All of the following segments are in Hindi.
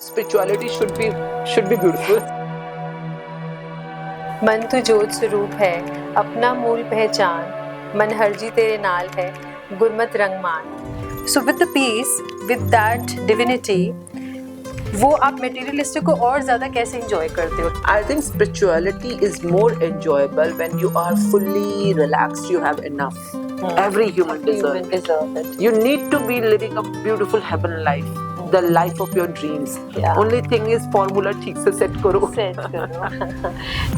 Spirituality should be beautiful. मन तू जोत स्वरूप है, अपना मूल पहचान, मन हरजी तेरे नाल है, Gurmat रंगमान। So with the peace, with that divinity, वो आप materialistic को और ज़्यादा कैसे enjoy करते हो? I think spirituality is more enjoyable when you are fully relaxed, you have enough. Every human deserves it. You need to be living a beautiful heaven life, the life of your dreams. Yeah. Only thing is formula ठीक से set करो.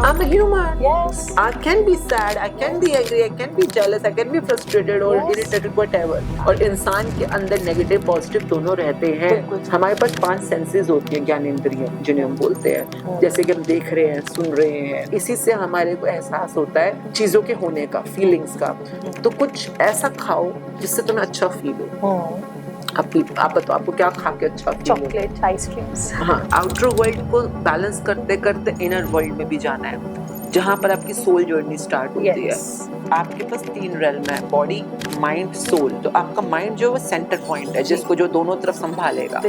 I'm a human. Yes. I can be sad, I can be angry, I can be jealous, I can be frustrated or irritated, whatever. और इंसान के अंदर negative, positive दोनों रहते हैं. हमारे पास 5 senses होती हैं, ज्ञानेंद्रियाँ जिन्हें हम बोलते हैं. जैसे कि हम देख रहे हैं, सुन रहे हैं. इसी से हमारे को एहसास होता है चीजों के होने का, feelings का. तो कुछ ऐसा खाओ जिससे तुम्हें अच्छा फील हो. आप बताओ आपको क्या खा के अच्छा फील हो? Chocolate, ice creams. हाँ, आउटर वर्ल्ड को बैलेंस करते करते इनर वर्ल्ड में भी जाना है, जहाँ पर आपकी सोल जर्नी स्टार्ट होती है. आपके पास 3 रेल्म है, बॉडी, माइंड, सोल. तो आपका माइंड जो है सेंटर पॉइंट है, जिसको जो दोनों तरफ संभालेगा.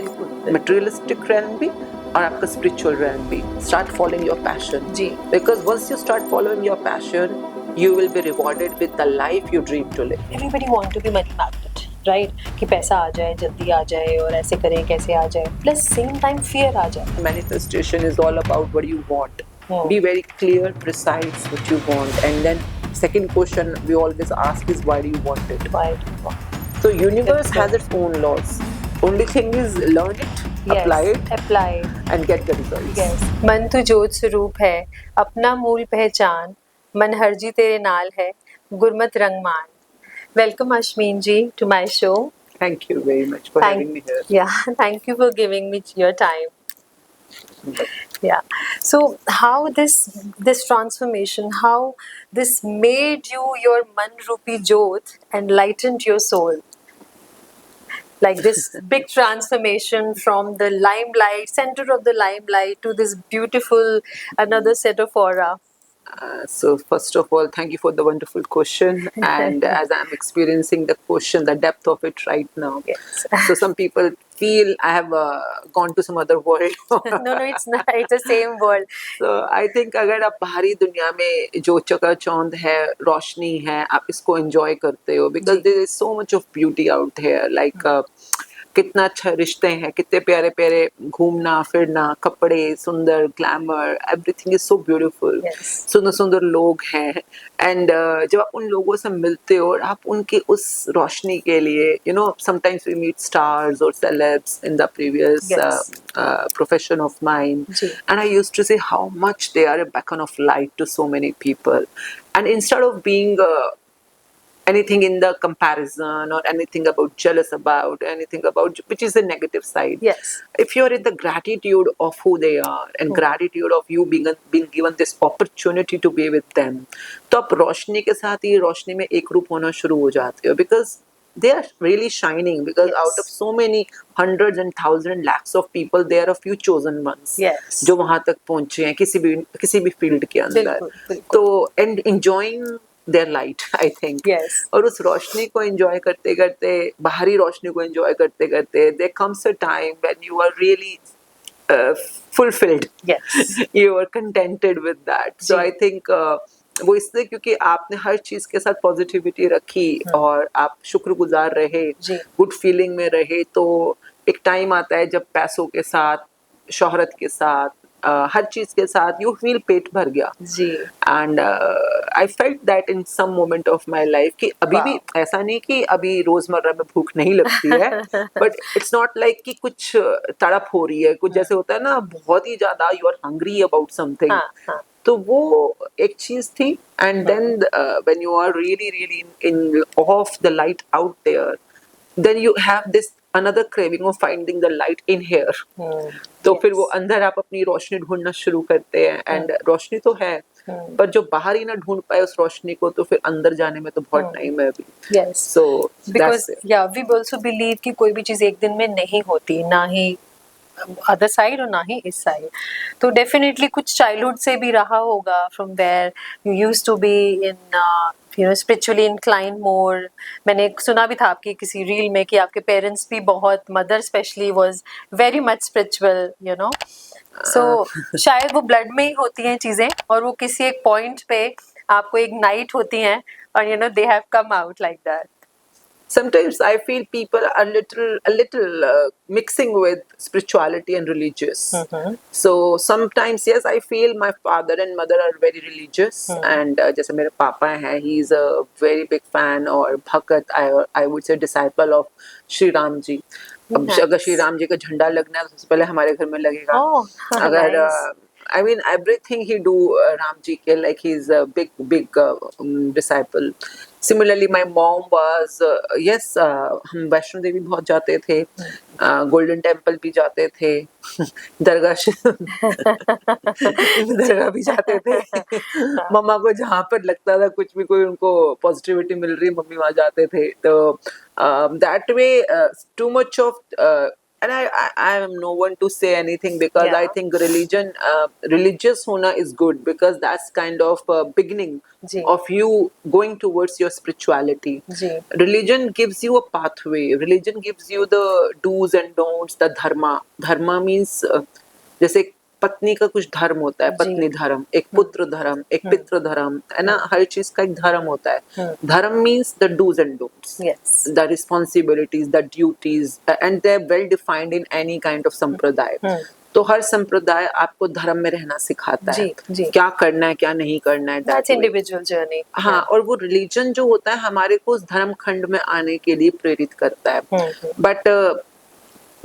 मटेरियलिस्टिक रेल्म भी और आपका स्पिरिचुअल रेल्म भी. Start following your passion. जी. Because once you start following your passion, you will be rewarded with the life you dream to live. Everybody want to be money magnet, right? कि पैसा आ जाए, जल्दी आ जाए और ऐसे करें कैसे आ जाए. Plus same time fear आ जाए. Manifestation is all about what you want. Be very clear, precise what you want, and then second question we always ask is why do you want it? Why do you want it? So universe has its own laws. Only thing is learn it, apply it, and get the results. Yes. मन तू जोत स्वरूप है, अपना मूल पहचान, मन हरजी तेरे नाल है, Gurmat रंगमान. Welcome Ashmin ji to my show. Thank you very much for having me here. Yeah, thank you for giving me your time. Yeah. So how this transformation, how this made you your man rupi jyot and lightened your soul? Like this big transformation from the limelight, center of the limelight, to this beautiful another set of aura. So first of all, thank you for the wonderful question. And as I'm experiencing the question, the depth of it right now. Yes. So some people feel I have gone to some other world. No, it's not. It's the same world. So I think अगर आप बाहरी दुनिया में जो चकाचौंध है, रोशनी है, आप इसको enjoy करते हो, because there is so much of beauty out here. Like कितना अच्छा रिश्ते हैं, कितने प्यारे प्यारे घूमना फिरना, कपड़े सुंदर, glamour, everything is so beautiful. सुंदर सुंदर लोग हैं. एंड जब आप उन लोगों से मिलते हो और आप उनकी उस रोशनी के लिए, you know, sometimes we meet stars और celebs in the previous profession of mine, and I used to say how much they are a beacon of light to so many people. And instead of being anything in the comparison or anything about jealous about, anything about which is the negative side. Yes. If you're in the gratitude of who they are and gratitude of you being given this opportunity to be with them, तो आप रोशनी के साथ ही रोशनी में एक रूप होना शुरू हो जाते हो. Because they are really shining, because out of so many hundreds and thousands lakhs of people, there are a few chosen ones. Yes. जो वहाँ तक पहुँचे हैं किसी भी फील्ड के अंदर. तो and enjoying their light, I think. Yes. और उस रोशनी को enjoy करते करते, बाहरी रोशनी को enjoy करते करते, there comes a time when you are really fulfilled. Yes. You are contented with that. So I think वो इसलिए क्योंकि आपने हर चीज के साथ पॉजिटिविटी रखी और आप शुक्रगुजार रहे, गुड फीलिंग में रहे, तो एक टाइम आता है जब पैसों के साथ, शोहरत के साथ, हर चीज के साथ यू फील पेट भर गया. जी. And I felt that in some moment of my life कि अभी भी ऐसा नहीं कि अभी रोजमर्रा में भूख नहीं लगती है, बट इट्स नॉट लाइक कि कुछ तड़प हो रही है, कुछ जैसे होता है ना, बहुत ही ज्यादा you are hungry about something. तो वो एक चीज थी. And then when you are really really in of the light out there, then you have this another craving of finding the light in here. तो फिर वो अंदर आप अपनी रोशनी ढूंढना शुरू करते हैं. एंड रोशनी तो है, पर जो बाहर ही ना ढूंढ पाए उस रोशनी को, तो फिर अंदर जाने में तो बहुत टाइम है अभी. Yes. So because we also believe कि कोई भी चीज एक दिन में नहीं होती, ना ही अदर साइड और ना ही इस साइड. तो डेफिनेटली कुछ चाइल्डहुड से भी रहा होगा, from where you used to be in spiritually inclined more. मैंने सुना भी था आपकी किसी रील में कि आपके पेरेंट्स भी बहुत, mother specially was very much spiritual. So शायद वो ब्लड में ही होती हैं चीजें, और वो किसी एक पॉइंट पे आपको इग्नाइट होती हैं, और they have come out like that. Sometimes I feel people are a little mixing with spirituality and religious. So sometimes yes, I feel my father and mother are very religious, and जैसे मेरे पापा हैं, he is a very big fan और भक्त, I would say disciple of Shri Ram ji. अब अगर श्री राम जी का झंडा लगना है तो सबसे पहले हमारे घर में लगेगा. अगर I mean everything he do Ram ji ke, like he's a big disciple. Similarly my mom was yes, हम वैष्णो देवी बहुत जाते थे, गोल्डन टेम्पल भी जाते थे, दरगाह दरगाह भी जाते थे. मम्मा को जहाँ पर लगता था कुछ भी, कोई उनको पॉजिटिविटी मिल रही है, मम्मी वहाँ जाते थे. तो that way too much of and I am no one to say anything, because I think religious hona is good, because that's kind of a beginning of you going towards your spirituality. Religion gives you a pathway. Religion gives you the do's and don'ts, the dharma means जैसे पत्नी का कुछ धर्म होता है, पत्नी धर्म, एक पुत्र धर्म, एक पितृ धर्म, है ना. हर चीज का एक धर्म होता है. Dharma means the dos and don'ts, the responsibilities, the duties, and they are well defined in any kind of sampradaya. तो हर संप्रदाय आपको धर्म में रहना सिखाता है, क्या करना है क्या नहीं करना है. That's individual journey. हाँ, और वो रिलीजन जो होता है हमारे को उस धर्म खंड में आने के लिए प्रेरित करता है. But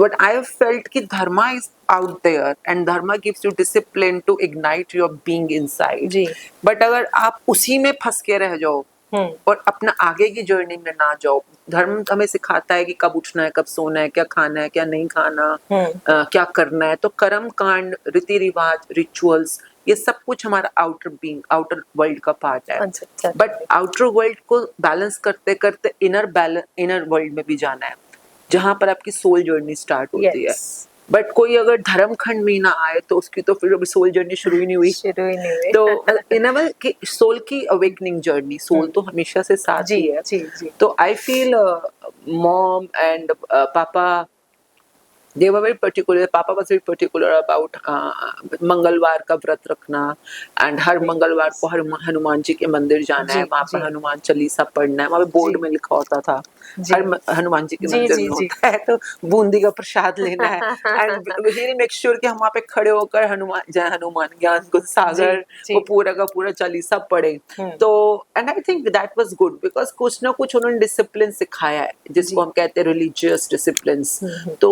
what I have felt कि dharma is out there and dharma gives you discipline to ignite your being inside. But अगर आप उसी में फंस के रह जाओ और अपना आगे की जर्नी में ना जाओ, धर्म हमें सिखाता है कि कब उठना है, कब सोना है, क्या खाना है, क्या नहीं खाना, क्या करना है. तो कर्म कांड, रीति रिवाज, रिचुअल्स, ये सब कुछ हमारा आउटर बीइंग, आउटर वर्ल्ड का पार्ट है. बट आउटर वर्ल्ड को बैलेंस करते करते इनर वर्ल्ड में भी जाना है, जहाँ पर आपकी सोल जर्नी स्टार्ट होती है. बट कोई अगर धर्म खंड में ना आए तो उसकी तो फिर अभी सोल जर्नी शुरू ही नहीं हुई. तो इन अ वे सोल की अवेकनिंग जर्नी, सोल तो हमेशा से साथ ही है. तो आई फील मॉम एंड पापा, they were very particular. Papa was very particular about मंगलवार का व्रत रखना, एंड हर मंगलवार को हनुमान जी के मंदिर जाना है, वहाँ पर हनुमान चालीसा पढ़ना है. वहाँ पे बोर्ड में लिखा होता था हर हनुमान जी के मंदिर में होता है, तो बूंदी का प्रसाद लेना है. एंड ही मेक श्योर कि हम वहाँ पे खड़े होकर हनुमान जय हनुमान ज्ञान गुण सागर वो पूरा का पूरा चालीसा पढ़े. तो and I think that was good, because कुछ ना कुछ उन्होंने डिसिप्लिन सिखाया है, जिसको हम कहते हैं रिलीजियस डिसिप्लिन. तो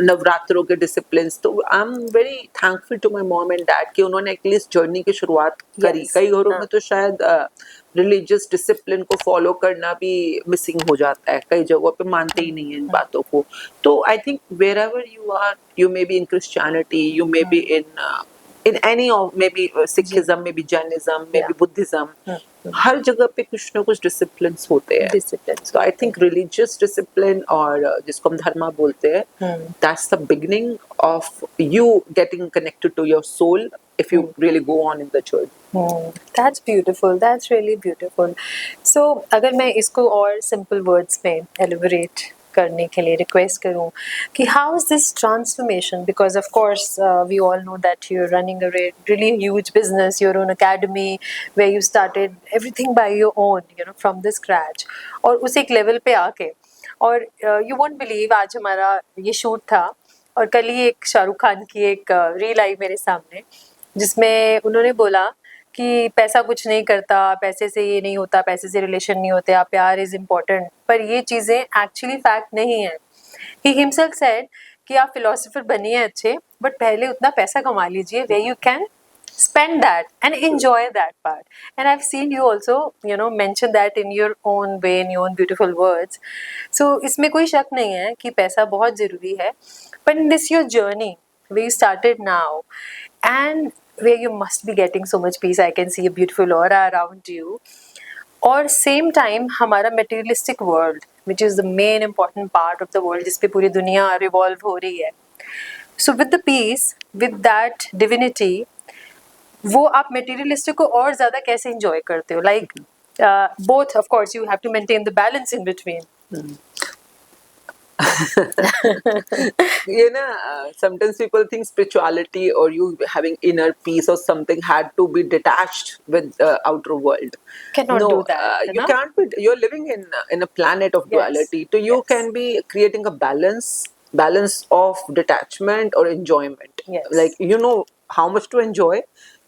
नवरात्रों के डिसिप्लिन. तो I am very thankful to my mom and dad कि उन्होंने एटलीस्ट जर्नी की शुरुआत करी. कई घरों में तो शायद रिलीजियस डिसिप्लिन को फॉलो करना भी मिसिंग हो जाता है, कई जगहों पे मानते ही नहीं है इन बातों को. तो I think wherever you are, you may be in Christianity, you may be in any of maybe Sikhism, maybe Jainism, maybe Buddhism, हर जगह पे कुछ ना कुछ disciplines होते हैं. So I think religious discipline और जिसको हम धर्मा बोलते हैं, that's the beginning of you getting connected to your soul if you really go on in the journey. That's beautiful. That's really beautiful. So अगर मैं इसको और simple words में elaborate करने के लिए रिक्वेस्ट करूं कि how is this transformation, because of course we all know that you're running a really huge business, your own academy where you started everything by your own, from the scratch, और उस एक लेवल पे आके, और you won't believe आज हमारा ये शूट था और कल ही एक शाहरुख खान की एक रील आई मेरे सामने, जिसमें उन्होंने बोला कि पैसा कुछ नहीं करता, पैसे से ये नहीं होता, पैसे से रिलेशन नहीं होते, आप प्यार इज इम्पोर्टेंट. पर ये चीज़ें एक्चुअली फैक्ट नहीं है. ही हिमसेल्फ सेड कि आप फिलोसोफर बनिए अच्छे, बट पहले उतना पैसा कमा लीजिए where you can spend that and enjoy that part. And I've seen you also, mention that in your own way, in your own beautiful words. So इसमें कोई शक नहीं है कि पैसा बहुत ज़रूरी है. But in this your journey, where you started now, and where you must be getting so much peace, I can see a beautiful aura around you. और same time हमारा materialistic world, which is the main important part of the world, जिस पे पूरी दुनिया revolve हो रही है. So with the peace, with that divinity, वो आप materialistic को और ज़्यादा कैसे enjoy करते हो? Like both, of course, you have to maintain the balance in between. Sometimes people think spirituality or you having inner peace or something had to be detached with the outer world. Cannot do that, You you know? can't be. You're living in a planet of Yes, duality. So you yes. can be creating a balance of detachment or enjoyment. Yes. Like you know how much to enjoy,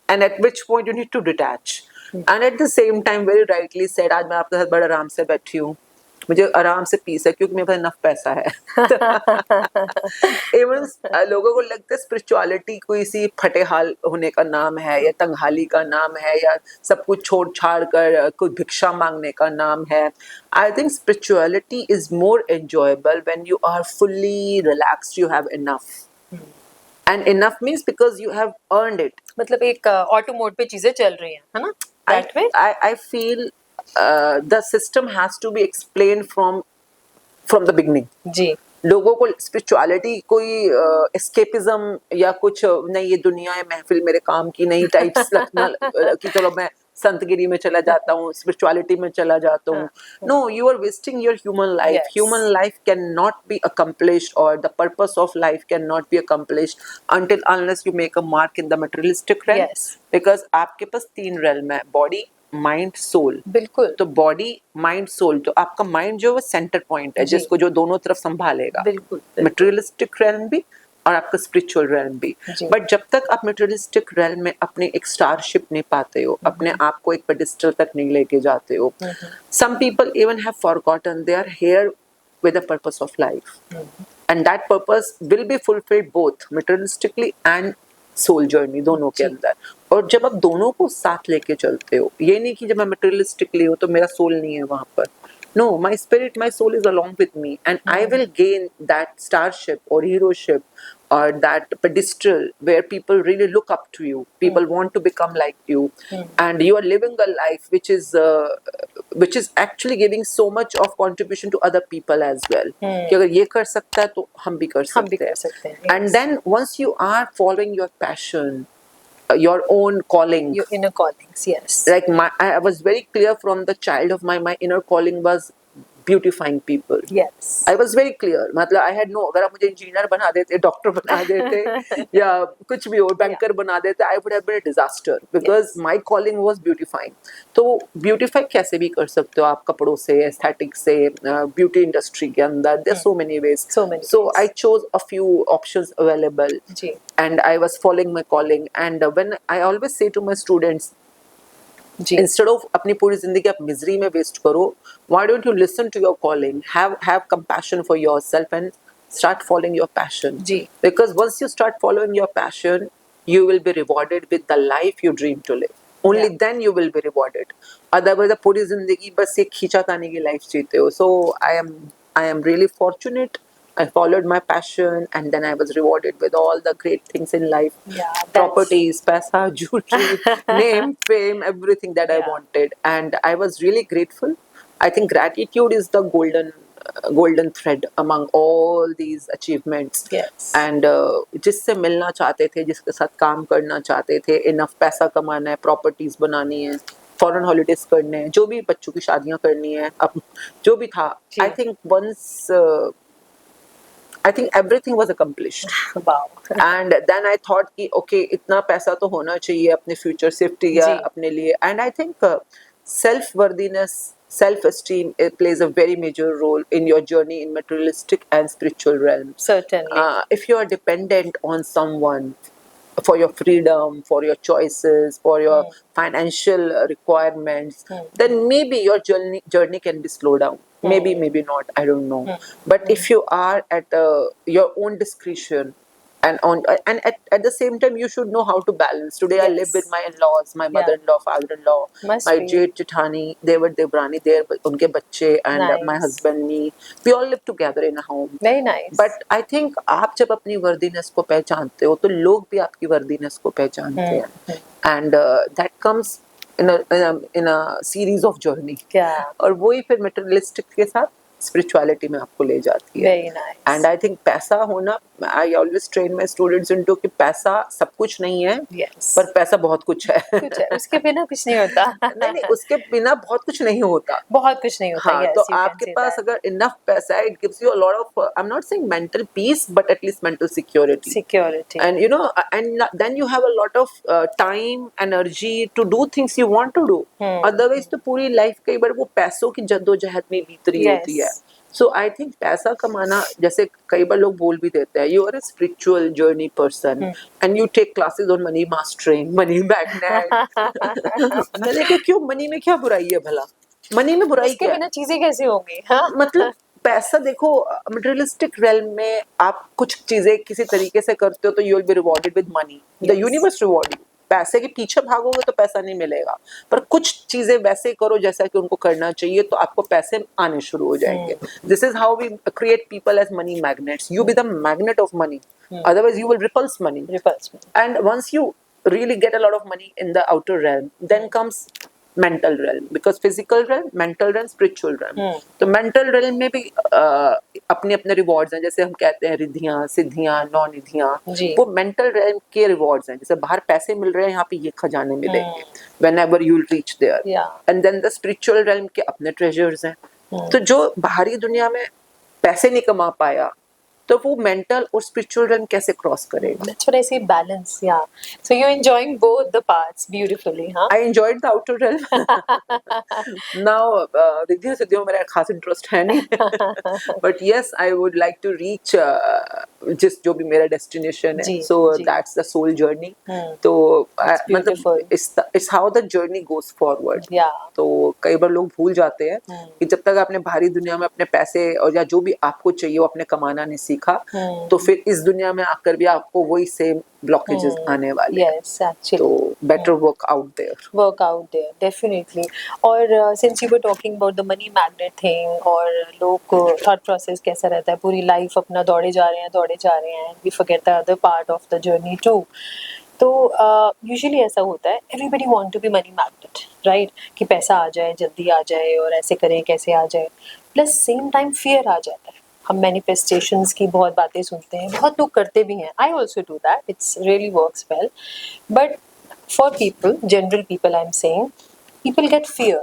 and at which point you need to detach. And at the same time, very rightly said, आज मैं आपके साथ बड़ा आराम से बैठी हूँ, मुझे आराम से पीस है क्योंकि मेरे पास इनफ पैसा है. इवन लोगों को लगता है स्पिरिचुअलिटी कोई सी फटेहाल होने का नाम है या तंगहाली का नाम है या सब कुछ छोड़ छाड़ कर कोई भिक्षा मांगने का नाम है. I think spirituality is more enjoyable when you are fully relaxed, you have enough. And enough means because you have earned it. मतलब एक ऑटो मोड पे चीजें चल रही हैं, है ना? That way? I feel the system has to be explained from the beginning. जी. लोगों को स्पिरिचुअलिटी कोई एस्केपिज्म या कुछ नहीं, ये दुनिया है महफिल मेरे काम की नहीं टाइप्स लगना कि चलो मैं संतगिरी में चला जाता हूँ, स्पिरिचुअलिटी में चला जाता हूँ. No, you are wasting your human life. Yes. Human life cannot be accomplished, or the purpose of life cannot be accomplished until unless you make a mark in the materialistic realm. Yes. Because आपके पास 3 realm है, बॉडी, माइंड, सोल. बिल्कुल. तो बॉडी, माइंड, सोल, तो आपका माइंड जो है वो सेंटर पॉइंट है जी. जिसको जो दोनों तरफ संभालेगा. बिल्कुल. मटेरियलिस्टिक रेल्म भी और आपका स्पिरिचुअल रेल्म भी. जी. बट जब तक आप मटेरियलिस्टिक रेल्म में अपने एक स्टारशिप नहीं पाते हो, अपने आप को एक पेडिस्टल तक नहीं लेके जाते हो, some people even have forgotten they are here with a purpose of life. And that purpose will be fulfilled both materialistically and soul journey, दोनों के अंदर. और जब आप दोनों को साथ लेके चलते हो, ये नहीं कि जब मैं materialistically हूँ तो मेरा soul नहीं है वहाँ पर. No, my spirit, my soul is along with me, and I will gain that starship or heroship or that pedestal where people really look up to you. People want to become like you, and you are living a life which is actually giving so much of contribution to other people as well. कि अगर ये कर सकता है तो हम भी कर सकते हैं. And then once you are following your passion, your own calling, Your inner callings, yes. like I was very clear from the child of my inner calling was beautifying people. Yes. I was very clear. मतलब I had no, अगर आप मुझे इंजीनियर बना देते, डॉक्टर बना देते या कुछ भी और बैंकर बना देते, I would have been a disaster because my calling was beautifying. तो beautify कैसे भी कर सकते हो आप, कपड़ों से, aesthetic से, beauty industry के अंदर, there are so many ways. So many So ways. I chose a few options available. Ji. And I was following my calling. And when I always say to my students, ji. instead of अपनी पूरी जिंदगी आप मिजरी में वेस्ट करो, why don't you listen to your calling, have compassion for yourself and start following your passion. Ji. Because once you start following your passion, you will be rewarded with the life you dream to live. Only then you will be rewarded. Otherwise आप पूरी जिंदगी बस एक खींचातानी की लाइफ जीते हो. So I am really fortunate. I followed my passion, and then I was rewarded with all the great things in life. Yeah, that's- Properties, paisa, jewelry, name, fame, everything that I Yeah. wanted. And I was really grateful. I think gratitude is the golden thread among all these achievements. Yes. And जिससे मिलना चाहते थे, जिसके साथ काम करना चाहते थे, इनफ पैसा कमाना है, प्रॉपर्टीज बनानी है, फॉरेन हॉलीडेज करने हैं, जो भी बच्चों की शादियां करनी है, अब जो भी था, जी. I think once I think everything was accomplished. Wow. And then I thought कि okay, इतना पैसा तो होना चाहिए अपने future safety या जी. अपने लिए. And I think self-worthiness, self-esteem, it plays a very major role in your journey in materialistic and spiritual realm. Certainly. If you are dependent on someone for your freedom, for your choices, for your financial requirements, then maybe your journey can be slowed down. Maybe not, I don't know. But if you are at your own discretion, and at the same time you should know how to balance. Today I live Yes. with my in-laws, my mother-in-law, father-in-law, Must my be. Jeth Jethani, Devrani, unke bacche, and my Nice. husband, me. We all live together in a home. Very nice. But I think आप जब अपनी वर्दीनेस को पहचानते हो तो लोग भी आपकी वर्दीनेस को पहचानते हैं. And that comes in a series of journey. Yeah. और वही फिर materialistic के साथ स्पिरिचुअलिटी में आपको ले जाती है। Very nice. And I think पैसा होना, I always train my students into कि पैसा सब कुछ नहीं है, Yes. पर पैसा बहुत कुछ है। कुछ है, उसके बिना कुछ नहीं होता। नहीं, उसके बिना बहुत कुछ नहीं होता। बहुत कुछ नहीं होता। हाँ, yes, तो you can आपके say पास that. अगर इनफ पैसा है, it gives you a lot of, I am not saying mental peace, but at least mental security. Security. And you know, and then you have a lot of time, energy to do things you want to do. Otherwise तो पूरी लाइफ कई बार वो पैसों की जद्दोजहद में बीत रही होती है। सो आई थिंक पैसा कमाना, जैसे कई बार लोग बोल भी देते हैं, you are a spiritual journey person and you take classes on money mastering, money magnet. मैंने कहा क्यों, मनी में क्या बुराई है भला? मनी में बुराई उसके क्या है? बिना चीजें कैसी होंगी? हाँ? मतलब पैसा देखो, मटेरियलिस्टिक रेल्म में आप कुछ चीजें किसी तरीके से करते हो तो you will be rewarded with money, the universe reward you. पैसे के पीछे भागोगे तो पैसा नहीं मिलेगा, पर कुछ चीजें वैसे करो जैसा कि उनको करना चाहिए तो आपको पैसे आने शुरू हो जाएंगे। This is how we create people as money magnets. You be the magnet of money, otherwise you will repulse money. And once you really get a lot of money in the outer realm, then comes mental realm, because physical realm, mental realm, spiritual realm. तो mental realm में भी अपने अपने rewards हैं, जैसे हम कहते हैं रिद्धियां, सिद्धियां, नौ निधियां, वो mental realm के rewards हैं। जैसे बाहर पैसे मिल रहे हैं, यहाँ पे ये खजाने मिलेंगे whenever you'll reach there. And then the spiritual realm के अपने treasures हैं। तो जो बाहरी दुनिया में पैसे नहीं कमा पाया, तो वो मेंटल और स्पिरिचुअल realm कैसे क्रॉस करेगा? That's what I say, balance. Yeah. So you're enjoying both the parts beautifully, huh? I enjoyed the outer realm. Now, रिद्धियों सिद्धियों में मेरा खास इंटरेस्ट है नहीं, but yes, I would like to reach जिस जो भी मेरा डेस्टिनेशन है, so that's the soul journey. तो मतलब it's how the journey goes forward. Yeah. तो कई बार लोग भूल जाते हैं कि जब तक आपने बाहरी दुनिया में अपने पैसे और या जो भी आपको चाहिए वो आपने कमाना नहीं सीखा, तो फिर इस दुनिया में आकर भी आपको वही सेम ब्लॉकेजेस आने वाले हैं। Yes, actually. तो better work out there. Work out there, definitely. और since you were talking about the money magnet thing, और लोग को thought process कैसा रहता है, पूरी लाइफ अपना दौड़े जा रहे हैं, we forget the other part of the journey too. तो यूजुअली ऐसा होता है, everybody want to be money magnet, right? कि पैसा आ जाए, जल्दी आ जाए, और ऐसे करें कैसे आ जाए, प्लस सेम टाइम फियर आ जाता है। हम मैनिफेस्टेशंस की बहुत बातें सुनते हैं, बहुत लोग करते भी हैं, I also do that, it's really works well, but for people, general people I am saying, people get fear,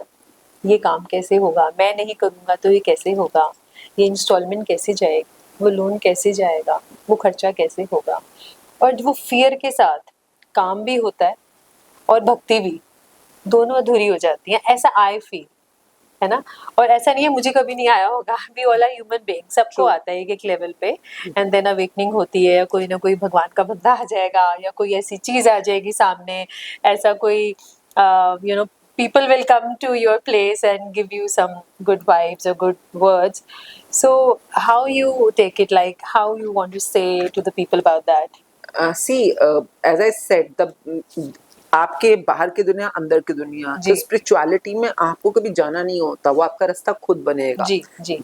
ये काम कैसे होगा, मैं नहीं करूँगा तो ये कैसे होगा, ये इंस्टॉलमेंट कैसे जाएगी, वो लोन कैसे जाएगा, वो खर्चा कैसे होगा, और वो फियर के साथ काम भी होता है और भक्ति भी, दोनों अधूरी हो जाती हैं, ऐसा आई फील, है ना? और ऐसा नहीं है मुझे कभी नहीं आया होगा, we all are human being, सबको आता है एक लेवल पे, एंड देन अवेकनिंग होती है, कोई ना कोई भगवान का बंदा आ जाएगा, या कोई ऐसी चीज आ जाएगी सामने, ऐसा कोई you know people will come to your place and give you some good vibes or good words. So how you take it, like how you want to say to the people about that? See, as I said, आपके बाहर की दुनिया, अंदर की दुनिया, तो स्पिरिचुअलिटी में आपको कभी जाना नहीं होता, वो आपका रास्ता खुद बनेगा।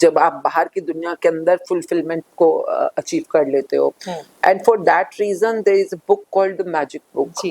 जब आप बाहर की दुनिया के अंदर फुलफिलमेंट को अचीव कर लेते हो, and for that reason there is a book called the magic book.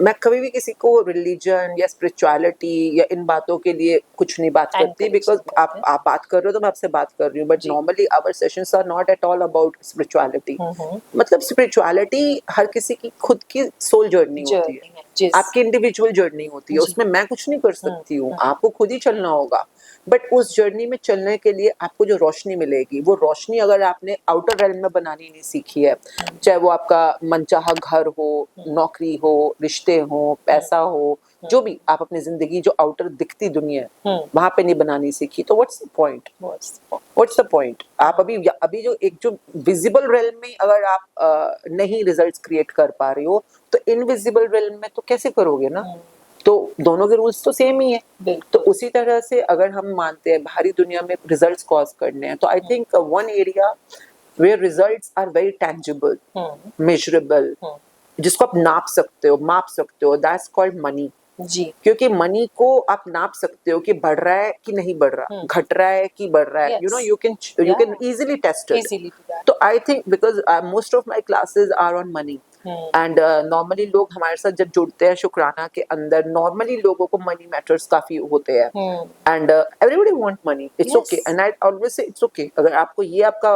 मैं कभी भी किसी को रिलीजन या स्पिरिचुअलिटी या इन बातों के लिए कुछ नहीं बात करती, बिकॉज आप बात कर रहे हो तो मैं आपसे बात कर रही हूँ, but normally our sessions are not at all about spirituality. मतलब स्पिरिचुअलिटी हर किसी की खुद की सोल जर्नी होती है, आपकी इंडिविजुअल जर्नी होती है, उसमें मैं कुछ नहीं कर सकती हूँ, आपको खुद ही चलना होगा। बट उस जर्नी में चलने के लिए आपको जो रोशनी मिलेगी, वो रोशनी अगर आपने आउटर रेल्म में बनानी नहीं सीखी है, चाहे वो आपका मनचाहा घर हो, नौकरी हो, रिश्ते हो, पैसा हो, जो भी आप अपनी जिंदगी जो आउटर दिखती दुनिया है वहां पे नहीं बनानी सीखी, तो what's the point? What's the point? आप अभी जो एक जो विजिबल रेल्म में अगर आप नहीं रिजल्ट्स क्रिएट कर पा रहे हो, तो इनविजिबल रेल्म में तो कैसे करोगे ना? तो दोनों के रूल्स तो सेम ही है। तो उसी तरह से अगर हम मानते हैं बाहरी दुनिया में रिजल्ट्स कॉज करने हैं, तो I think one area where results are very tangible, measurable, जिसको आप नाप सकते हो, माप सकते हो, दैट्स कॉल्ड मनी। क्योंकि मनी को आप नाप सकते हो कि बढ़ रहा है कि नहीं बढ़ रहा, घट रहा है कि बढ़ रहा है, you know, you can easily taste it. तो I think because most of my classes are on money, and normally लोग हमारे साथ जब जुड़ते हैं शुक्राना के अंदर, नॉर्मली लोगों को मनी मैटर्स काफी होते हैं and everybody want money, it's Yes. Okay and I always से इट्स ओके। अगर आपको ये आपका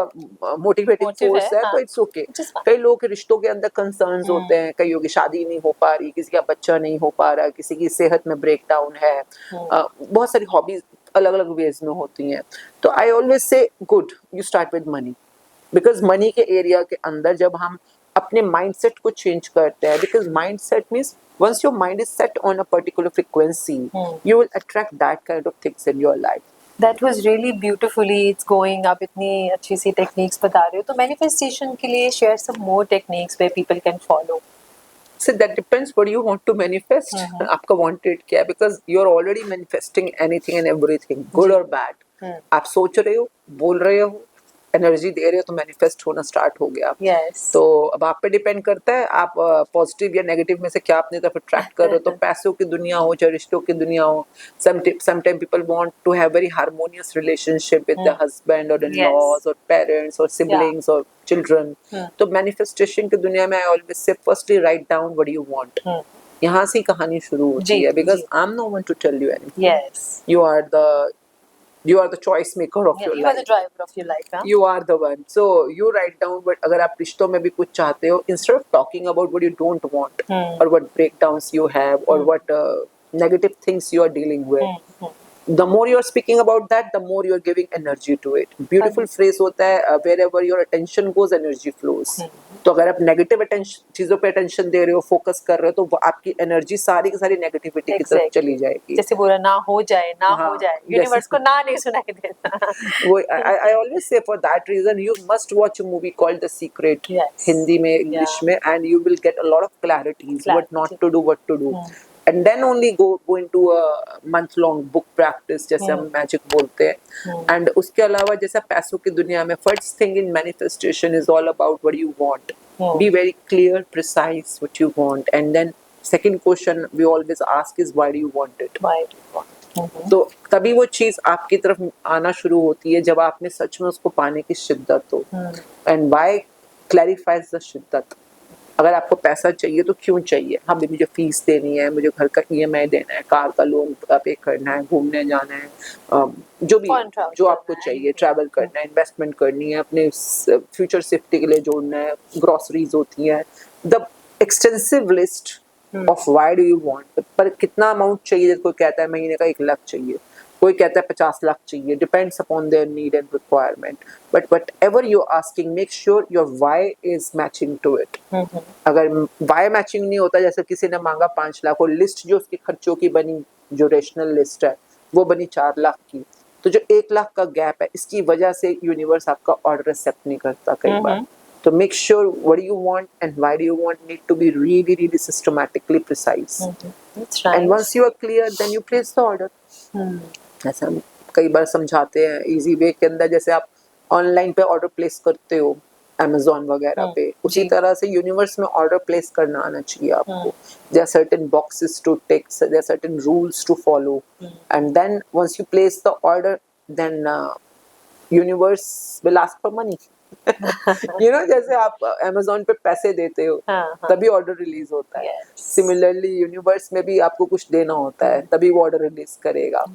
मोटिवेटिंग Motive फोर्स है, है तो हाँ. It's okay. Which is fine. कई लोगों के रिश्तों के अंदर कंसर्न्स होते हैं, कईयों की शादी नहीं हो पा रही, किसी का बच्चा नहीं हो पा रहा, किसी की सेहत में ब्रेक डाउन है, बहुत सारी हॉबीज अलग अलग वेज में होती हैं। तो आई ऑलवेज से good you start with money, because money के एरिया के अंदर जब हम अपने माइंडसेट को चेंज करते हैं, because mindset means once your mind is set on a particular frequency, you will attract that kind of things in your life. That was really beautifully it's going. आप इतनी अच्छी सी टेक्निक्स बता रहे हो, तो मैनिफेस्टेशन के लिए share some more techniques where people can follow. So that depends what you want to manifest. आपका wanted क्या है, because you're already manifesting anything and everything, good or bad. आप सोच रहे हो, बोल रहे हो, एनर्जी दे रहे हो, तो मैनिफेस्ट होना स्टार्ट हो गया। Yes. तो अब आप पे डिपेंड करता है आप पॉजिटिव या नेगेटिव में से क्या अपनी तरफ अट्रैक्ट कर रहे हो। तो पैसों की दुनिया हो चाहे रिश्तों की दुनिया हो, sometime people want to have very harmonious relationship with the husband और इन-लॉज और पेरेंट्स और सिबलिंग्स और चिल्ड्रन। तो मैनिफेस्टेशन की दुनिया में I always say firstly write down what you want. यहाँ से कहानी शुरू होती है, because I am no one to tell you anything. Yes. You are the choice maker of your You are life. the driver of your life, huh? You are the one. So you write down what अगर आप रिश्तों में भी कुछ चाहते हो, instead of talking about what you don't want or what breakdowns you have or what negative things you are dealing with, the more you are speaking about that, the more you are giving energy to it. Beautiful phrase होता है wherever your attention goes, energy flows. तो अगर आप नेगेटिव चीजों पे अटेंशन दे रहे हो, फोकस कर रहे हो, तो वो आपकी एनर्जी सारी की सारी नेगेटिविटी की तरफ चली जाएगी। जैसे बोला ना हो जाए, ना हो जाए, यूनिवर्स को ना नहीं सुनाई देता। वो I always say for that reason you must watch a movie called The Secret, Hindi में, इंग्लिश में, and you will get a lot of clarities what not to do, what to do. And then only go into a month long book practice, जैसे हम मैजिक बोलते हैं। and उसके अलावा जैसा पैसों की दुनिया में first thing in manifestation is all about what you want. Be very clear, precise what you want, and then second question we always ask is why do you want it? Why do you want it? तो तभी वो चीज आपकी तरफ आना शुरू होती है जब आप में सच में उसको पाने की शिद्दत हो। एंड व्हाई क्लैरिफाइज द शिद्दत। अगर आपको पैसा चाहिए तो क्यों चाहिए? हाँ भाई मुझे फीस देनी है, मुझे घर का EMI देना है, कार का लोन पे करना है, घूमने जाना है, जो भी जो आपको चाहिए, ट्रैवल करना है, इन्वेस्टमेंट करनी है, अपने फ्यूचर सेफ्टी के लिए जोड़ना है, ग्रोसरीज होती है, the extensive list of why do you want. पर कितना अमाउंट चाहिए? कोई कहता है महीने का 1 लाख चाहिए, कोई कहता है 50 लाख चाहिए, depends upon their need and requirement. But whatever you are asking, make sure your why is matching to it. अगर व्हाई मैचिंग नहीं होता, जैसे किसी ने मांगा 5 लाख और लिस्ट जो उसकी खर्चों की बनी, जो रेशनल लिस्ट है, वो बनी 4 लाख की, तो जो 1 लाख का गैप है, इसकी वजह से यूनिवर्स आपका ऑर्डर एक्सेप्ट नहीं करता कई बार। तो make sure what do you want and why do you want need to be really really systematically precise. That's right. And once you are clear, then you place the order. ऐसा हम कई बार समझाते हैं इजी वे के अंदर, जैसे आप ऑनलाइन पे ऑर्डर प्लेस करते हो Amazon वगैरह पे, उसी तरह से यूनिवर्स में ऑर्डर प्लेस करना आना चाहिए आपको। There are certain boxes to tick, there are certain rules to follow, and then once you place the order, then universe will ask for money. You know, जैसे आप Amazon पे पैसे देते हो तभी ऑर्डर रिलीज होता है। सिमिलरली यूनिवर्स में भी आपको कुछ देना होता है तभी वो ऑर्डर रिलीज करेगा।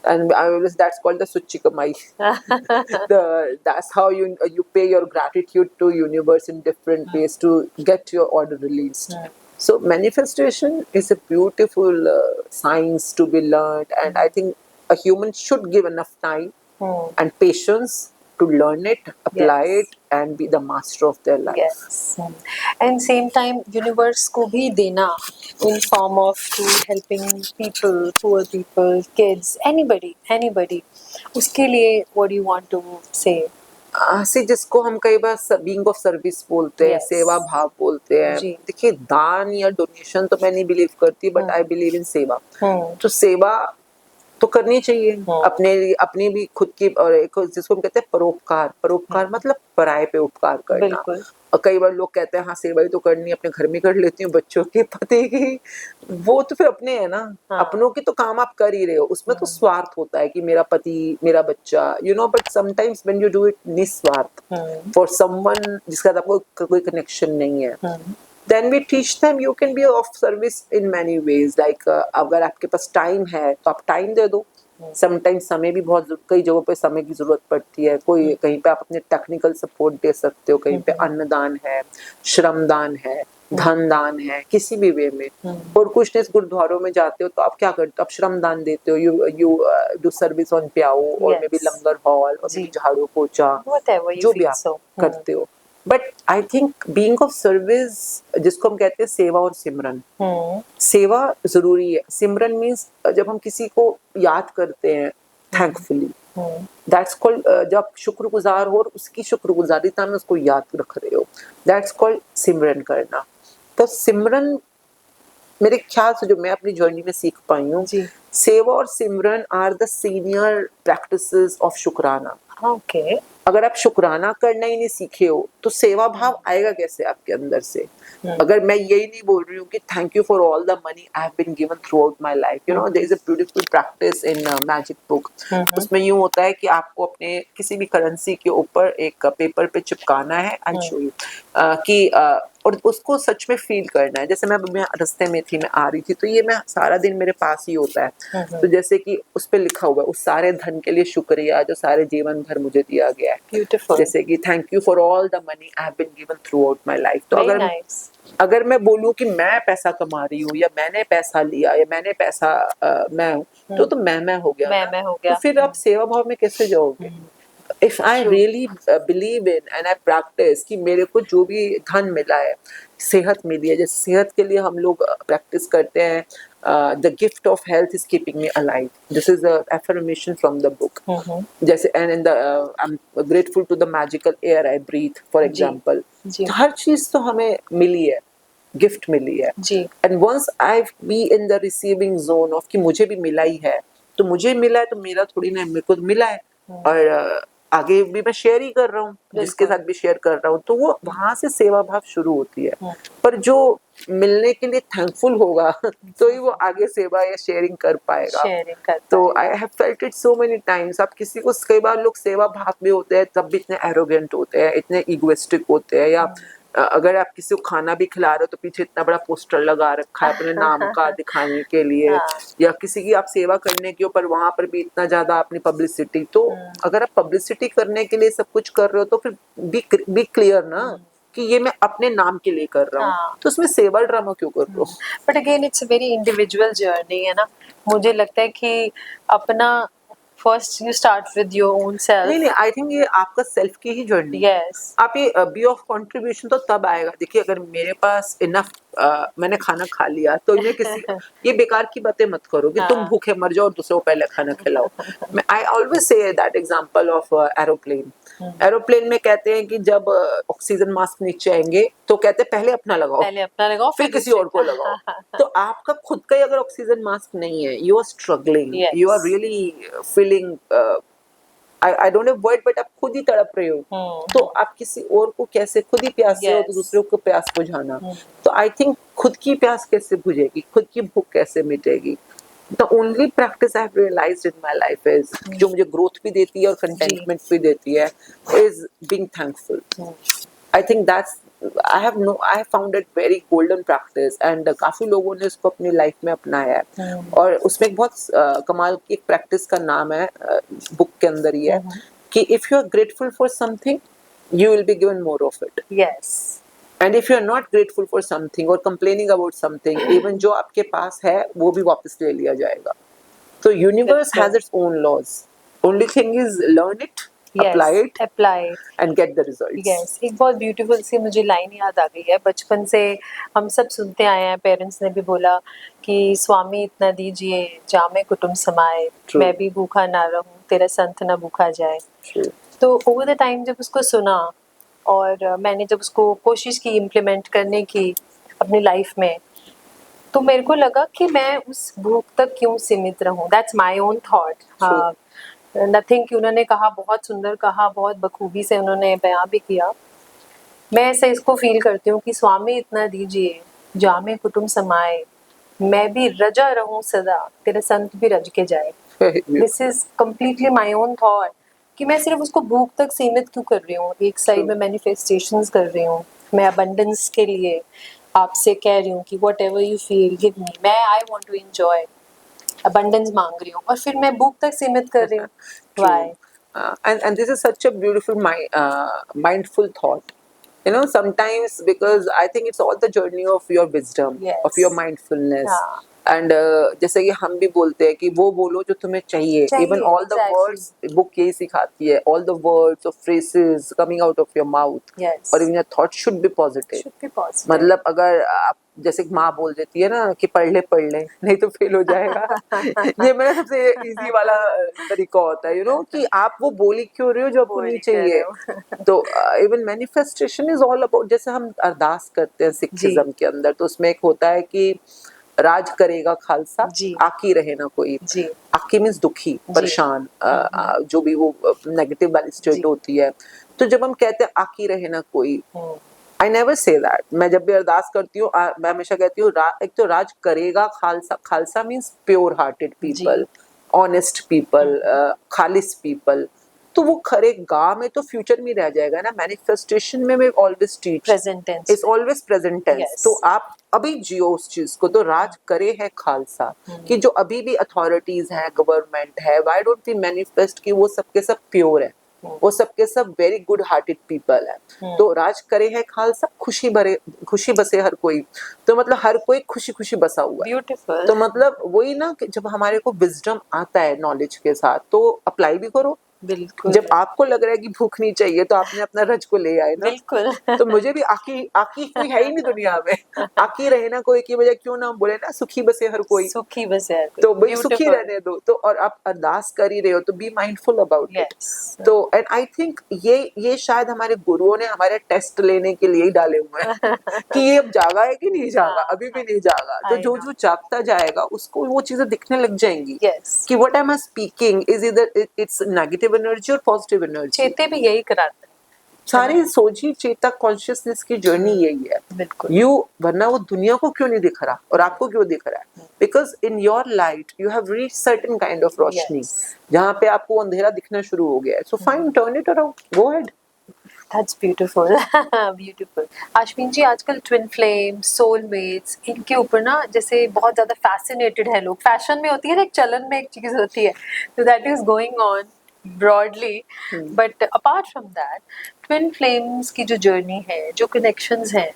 And I always, that's called the suchi kamai. That's how you pay your gratitude to universe in different ways to get your order released. So manifestation is a beautiful science to be learned, and I think a human should give enough time and patience to learn it, apply it, and be the master of their life. Yes. And same time, universe को भी देना in form of to helping people, poor people, kids, anybody. उसके लिए what do you want to say? से जिसको हम कई बार बीइंग ऑफ सर्विस बोलते हैं, सेवा भाव बोलते हैं। देखिए, दान या डोनेशन तो मैं नहीं बिलीव करती, बट आई बिलीव इन सेवा। तो सेवा तो करनी चाहिए अपनी भी, खुद की, और एक जिसको हम कहते हैं परोपकार मतलब पराये पे उपकार करना। और कई बार लोग कहते हैं हाँ सेवा ही तो करनी है, अपने घर में कर लेती हूँ, बच्चों की, पति की, वो तो फिर अपने है ना। अपनों की तो काम आप कर ही रहे हो, उसमें तो स्वार्थ होता है कि मेरा पति, मेरा बच्चा, you know. But sometimes when you do it निस्वार्थ फॉर समवन जिसका आपको कोई कनेक्शन नहीं है, then we teach them you can be of service in many ways, like अगर आपके पास टाइम है तो आप टाइम दे दो, समटाइम्स समय भी बहुत कई जगहों पे समय की जरूरत पड़ती है, कोई कहीं पे आप अपने टेक्निकल सपोर्ट दे सकते हो, कहीं पे अन्नदान है, श्रमदान है, धन दान है, किसी भी वे में। और कुछ देश गुरुद्वारों में जाते हो तो आप क्या करते हो, आप श्रमदान देते हो, यू डू सर्विस ऑन प्याऊ और मे बी लंगर हॉल और मे बी झाड़ू पोछा, जो भी आप करते हो। But I think being of service, जिसको हम कहते हैं सेवा और सिमरन, सेवा जरूरी है। सिमरन मीन्स जब हम किसी को याद करते हैं थैंकफुली, दैट्स कॉल्ड, जब शुक्रगुजार हो और उसकी शुक्रगुजारिता में उसको याद रख रहे हो, दैट्स कॉल्ड सिमरन करना। तो सिमरन मेरे ख्याल से जो मैं अपनी जर्नी में सीख पाई हूँ, सेवा और simran are the senior practices of shukrana. Okay. अगर आप शुक्राना करना ही नहीं सीखे हो तो सेवा भाव आएगा कैसे आपके अंदर से? अगर मैं यही नहीं बोल रही हूँ कि thank you for all the money I have been given throughout my life, you know there is a beautiful practice in magic book. उसमें यूं होता है कि आपको अपने किसी भी करेंसी के ऊपर एक पेपर पे चिपकाना है, आई शो यू, कि और उसको सच में फील करना है। जैसे मैं रास्ते में थी, मैं आ रही थी, तो ये मैं सारा दिन मेरे पास ही होता है। तो जैसे कि उस पे लिखा हुआ है उस सारे धन के लिए शुक्रिया जो सारे जीवन भर मुझे दिया गया है। Beautiful. जैसे कि thank you for all the money I have been given throughout my life. तो अगर मैं बोलूँ कि मैं पैसा कमा रही हूँ या मैंने पैसा लिया या मैंने पैसा मैं हूँ, तो मैं हो गया, मैं हो गया। तो फिर आप सेवा भाव में कैसे जाओगे? If I really believe in and I practice कि मेरे को जो भी धन मिला है, सेहत मिली है, जैसे सेहत के लिए हम लोग प्रैक्टिस करते हैं, the gift of health is keeping me alive. This is a affirmation from the book. जैसे and in the I'm grateful to the magical air I breathe, for example. तो हर चीज तो हमें मिली है, गिफ्ट मिली है। And once I be in the receiving zone of कि मुझे भी मिला ही है, तो मुझे मिला है तो मेरा थोड़ी ना, मेरे को मिला है और आगे भी मैं शेयर ही कर रहा हूँ, जिसके साथ भी शेयर कर रहा हूँ, तो वो वहां से सेवा भाव शुरू होती है। पर जो मिलने के लिए थैंकफुल होगा तो ही वो आगे सेवा या शेयरिंग कर पाएगा। तो I have felt it so many times. आप किसी को, कई बार लोग सेवा भाव में होते हैं तब भी इतने एरोगेंट होते हैं, इतने इगोइस्टिक होते हैं, या अगर आप किसी को खाना भी खिला रहे हो तो पीछे इतना बड़ा पोस्टर लगा रखा है अपने नाम का दिखाने के लिए, या किसी की आप सेवा करने के ऊपर वहां पर भी इतना ज्यादा अपनी पब्लिसिटी। तो अगर आप पब्लिसिटी करने के लिए सब कुछ कर रहे हो तो फिर बी क्लियर ना कि ये मैं अपने नाम के लिए कर रहा हूँ, तो उसमें सेवा ड्रामा क्यों कर रहा हूँ? But again it's a very individual journey, है ना। मुझे लगता है कि अपना first you start with your own self. नहीं, आई थिंक ये आपका सेल्फ की ही जर्नी। यस। आप ये बी ऑफ कंट्रीब्यूशन तो तब आएगा, देखिए अगर मेरे पास इनफ मैंने खाना खा लिया तो इन्हें किसी ये बेकार की बातें मत करो कि तुम भूखे मर जाओ और दूसरों को पहले खाना खिलाओ। आई always say that example of aeroplane. Aeroplane में कहते हैं कि जब ऑक्सीजन मास्क नीचे आएंगे तो कहते हैं पहले अपना लगाओ फिर किसी और को लगाओ। तो आपका खुद का ही अगर ऑक्सीजन मास्क नहीं है, you are struggling, you are really feeling, I don't have word, but आप खुद ही तड़प रहे हो, तो आप किसी और को कैसे, खुद ही प्यास से हो तो दूसरों को प्यास बुझाना। तो आई थिंक खुद की प्यास कैसे बुझेगी, खुद की भूख कैसे मिटेगी? The only practice I have realized in my life is जो मुझे ग्रोथ भी देती है और कंटेंटमेंट भी देती है, is being thankful. I think that's I have found it very golden practice and काफी लोगों ने इसको अपनी लाइफ में अपनाया है। और उसमें एक बहुत कमाल की एक प्रैक्टिस का नाम है, बुक के अंदर ही है कि if you are grateful for something you will be given more of it. Yes. And if you are not grateful for something or complaining about something, even जो आपके पास है वो भी वापस ले लिया जाएगा। तो universe has its own laws. Only thing is learn it, apply it and get the results. Yes. एक बहुत ब्यूटीफुल सी मुझे लाइन याद आ गई है, बचपन से हम सब सुनते आए हैं, पेरेंट्स ने भी बोला कि स्वामी इतना दीजिए जामे कुटुंब समाए, मैं भी भूखा ना रहूं तेरा संत ना भूखा जाए। तो ओवर द टाइम जब उसको सुना और मैंने जब उसको कोशिश की इम्प्लीमेंट करने की अपनी लाइफ में, तो मेरे को लगा कि मैं उस भूख तक क्यों सीमित रहूं। That's my own thought. Nothing कि उन्होंने कहा, बहुत सुंदर कहा, बहुत बखूबी से उन्होंने बयां भी किया। मैं ऐसे इसको फील करती हूँ कि स्वामी इतना दीजिए जामे कुटुंब समाए, मैं भी रजा रहूं सदा तेरे संत भी रज के जाए। This is completely my own thought कि मैं सिर्फ उसको भूख तक सीमित क्यों कर रही हूँ। एक साइड में मैनिफेस्टेशंस कर रही हूँ मैं अबंडेंस के लिए, आपसे कह रही हूँ कि whatever you feel give me, मैं I want to enjoy, abundance मांग रही हूँ, और फिर मैं भूख तक सीमित कर रही हूँ. True. Why? And this is such a beautiful mindful thought. You know, sometimes because I think it's all the journey of your wisdom, Yes. of your mindfulness. हाँ. And जैसे कि हम भी बोलते हैं कि वो बोलो जो तुम्हें चाहिए. Even all the exactly. words, book यही सिखाती है. All the words or phrases coming out of your mouth. Yes. और even your thoughts should be positive. Should be positive. मतलब अगर आप जैसे माँ बोल देती है ना कि पढ़ ले नहीं तो फेल हो जाएगा. ये मेरा सबसे इजी वाला तरीका होता है, you know, कि आप वो बोली क्यों रहे हो जो आपको नहीं चाहिए. तो even manifestation is all about, जैसे हम अरदास करते हैं सिखिज्म के अंदर, तो उसमें एक होता है कि राज करेगा खालसा, जी. आकी रहे ना कोई. जी. आकी मीन्स दुखी, परेशान, जो भी वो नेगेटिव वाली स्टेट होती है. तो जब हम कहते हैं आकी रहे ना कोई, आई नेवर से दैट. मैं जब भी अरदास करती हूँ मैं हमेशा कहती हूँ एक तो राज करेगा Khalsa. Khalsa means pure hearted people, honest people, khalis people. तो वो करेगा में तो फ्यूचर में रह जाएगा ना. मैनिफेस्टेशन में मैं always teach present tense, is always present tense. तो आप अभी जियो उस चीज को. तो राज करे है खालसा, कि जो अभी भी अथॉरिटीज हैं, गवर्नमेंट है, व्हाई डोंट वी मैनिफेस्ट कि वो सबके सब प्योर है, वो सबके सब वेरी गुड हार्टेड पीपल है. तो राज करे है खालसा, खुशी बसे हर कोई. तो मतलब हर कोई खुशी खुशी बसा हुआ है. ब्यूटीफुल. तो मतलब वही ना कि जब हमारे को विजडम आता है नॉलेज के साथ, तो अप्लाई भी करो. बिल्कुल. जब आपको लग रहा है कि भूख नहीं चाहिए तो आपने अपना रज को ले आए ना. बिल्कुल. तो मुझे भी आकी कोई है ही नहीं दुनिया में. आकी रहे ना कोई की वजह क्यों ना बोले ना, सुखी बसे हर कोई. सुखी बसे हर कोई. तो भाई सुखी रहने दो. तो और आप अरदास कर ही रहे हो तो बी माइंडफुल अबाउट इट. तो एंड आई थिंक ये शायद हमारे गुरुओं ने हमारे टेस्ट लेने के लिए ही डाले हुए हैं कि ये अब जागा है कि नहीं जागा. अभी भी नहीं जागा. तो जो जो जागता जाएगा उसको वो चीजें दिखने लग जाएंगी कि what am I speaking is इधर इट्स नेगेटिव एनर्जी और पॉजिटिव एनर्जी. चेते भी यही कराते हैं. सारी सोची चेतक कॉन्शियसनेस की जर्नी यही है. बिल्कुल. यू वरना वो दुनिया को क्यों नहीं दिख रहा और आपको क्यों दिख रहा है? Because in your light you have reach certain kind of roshni, जहाँ पे आपको अंधेरा दिखना शुरू हो गया है. So fine, turn it around, go ahead. That's beautiful. Beautiful. Ashwin ji, आजकल ट्विन फ्लेम, सोलमेट्स, इनके ऊपर ना जैसे बहुत ज्यादा फैसिनेटेड है लोग. फैशन में होती है ना, एक चलन में एक चीज होती है, तो that is going on broadly. But apart from that, twin flames की जो जर्नी है, जो कनेक्शंस हैं,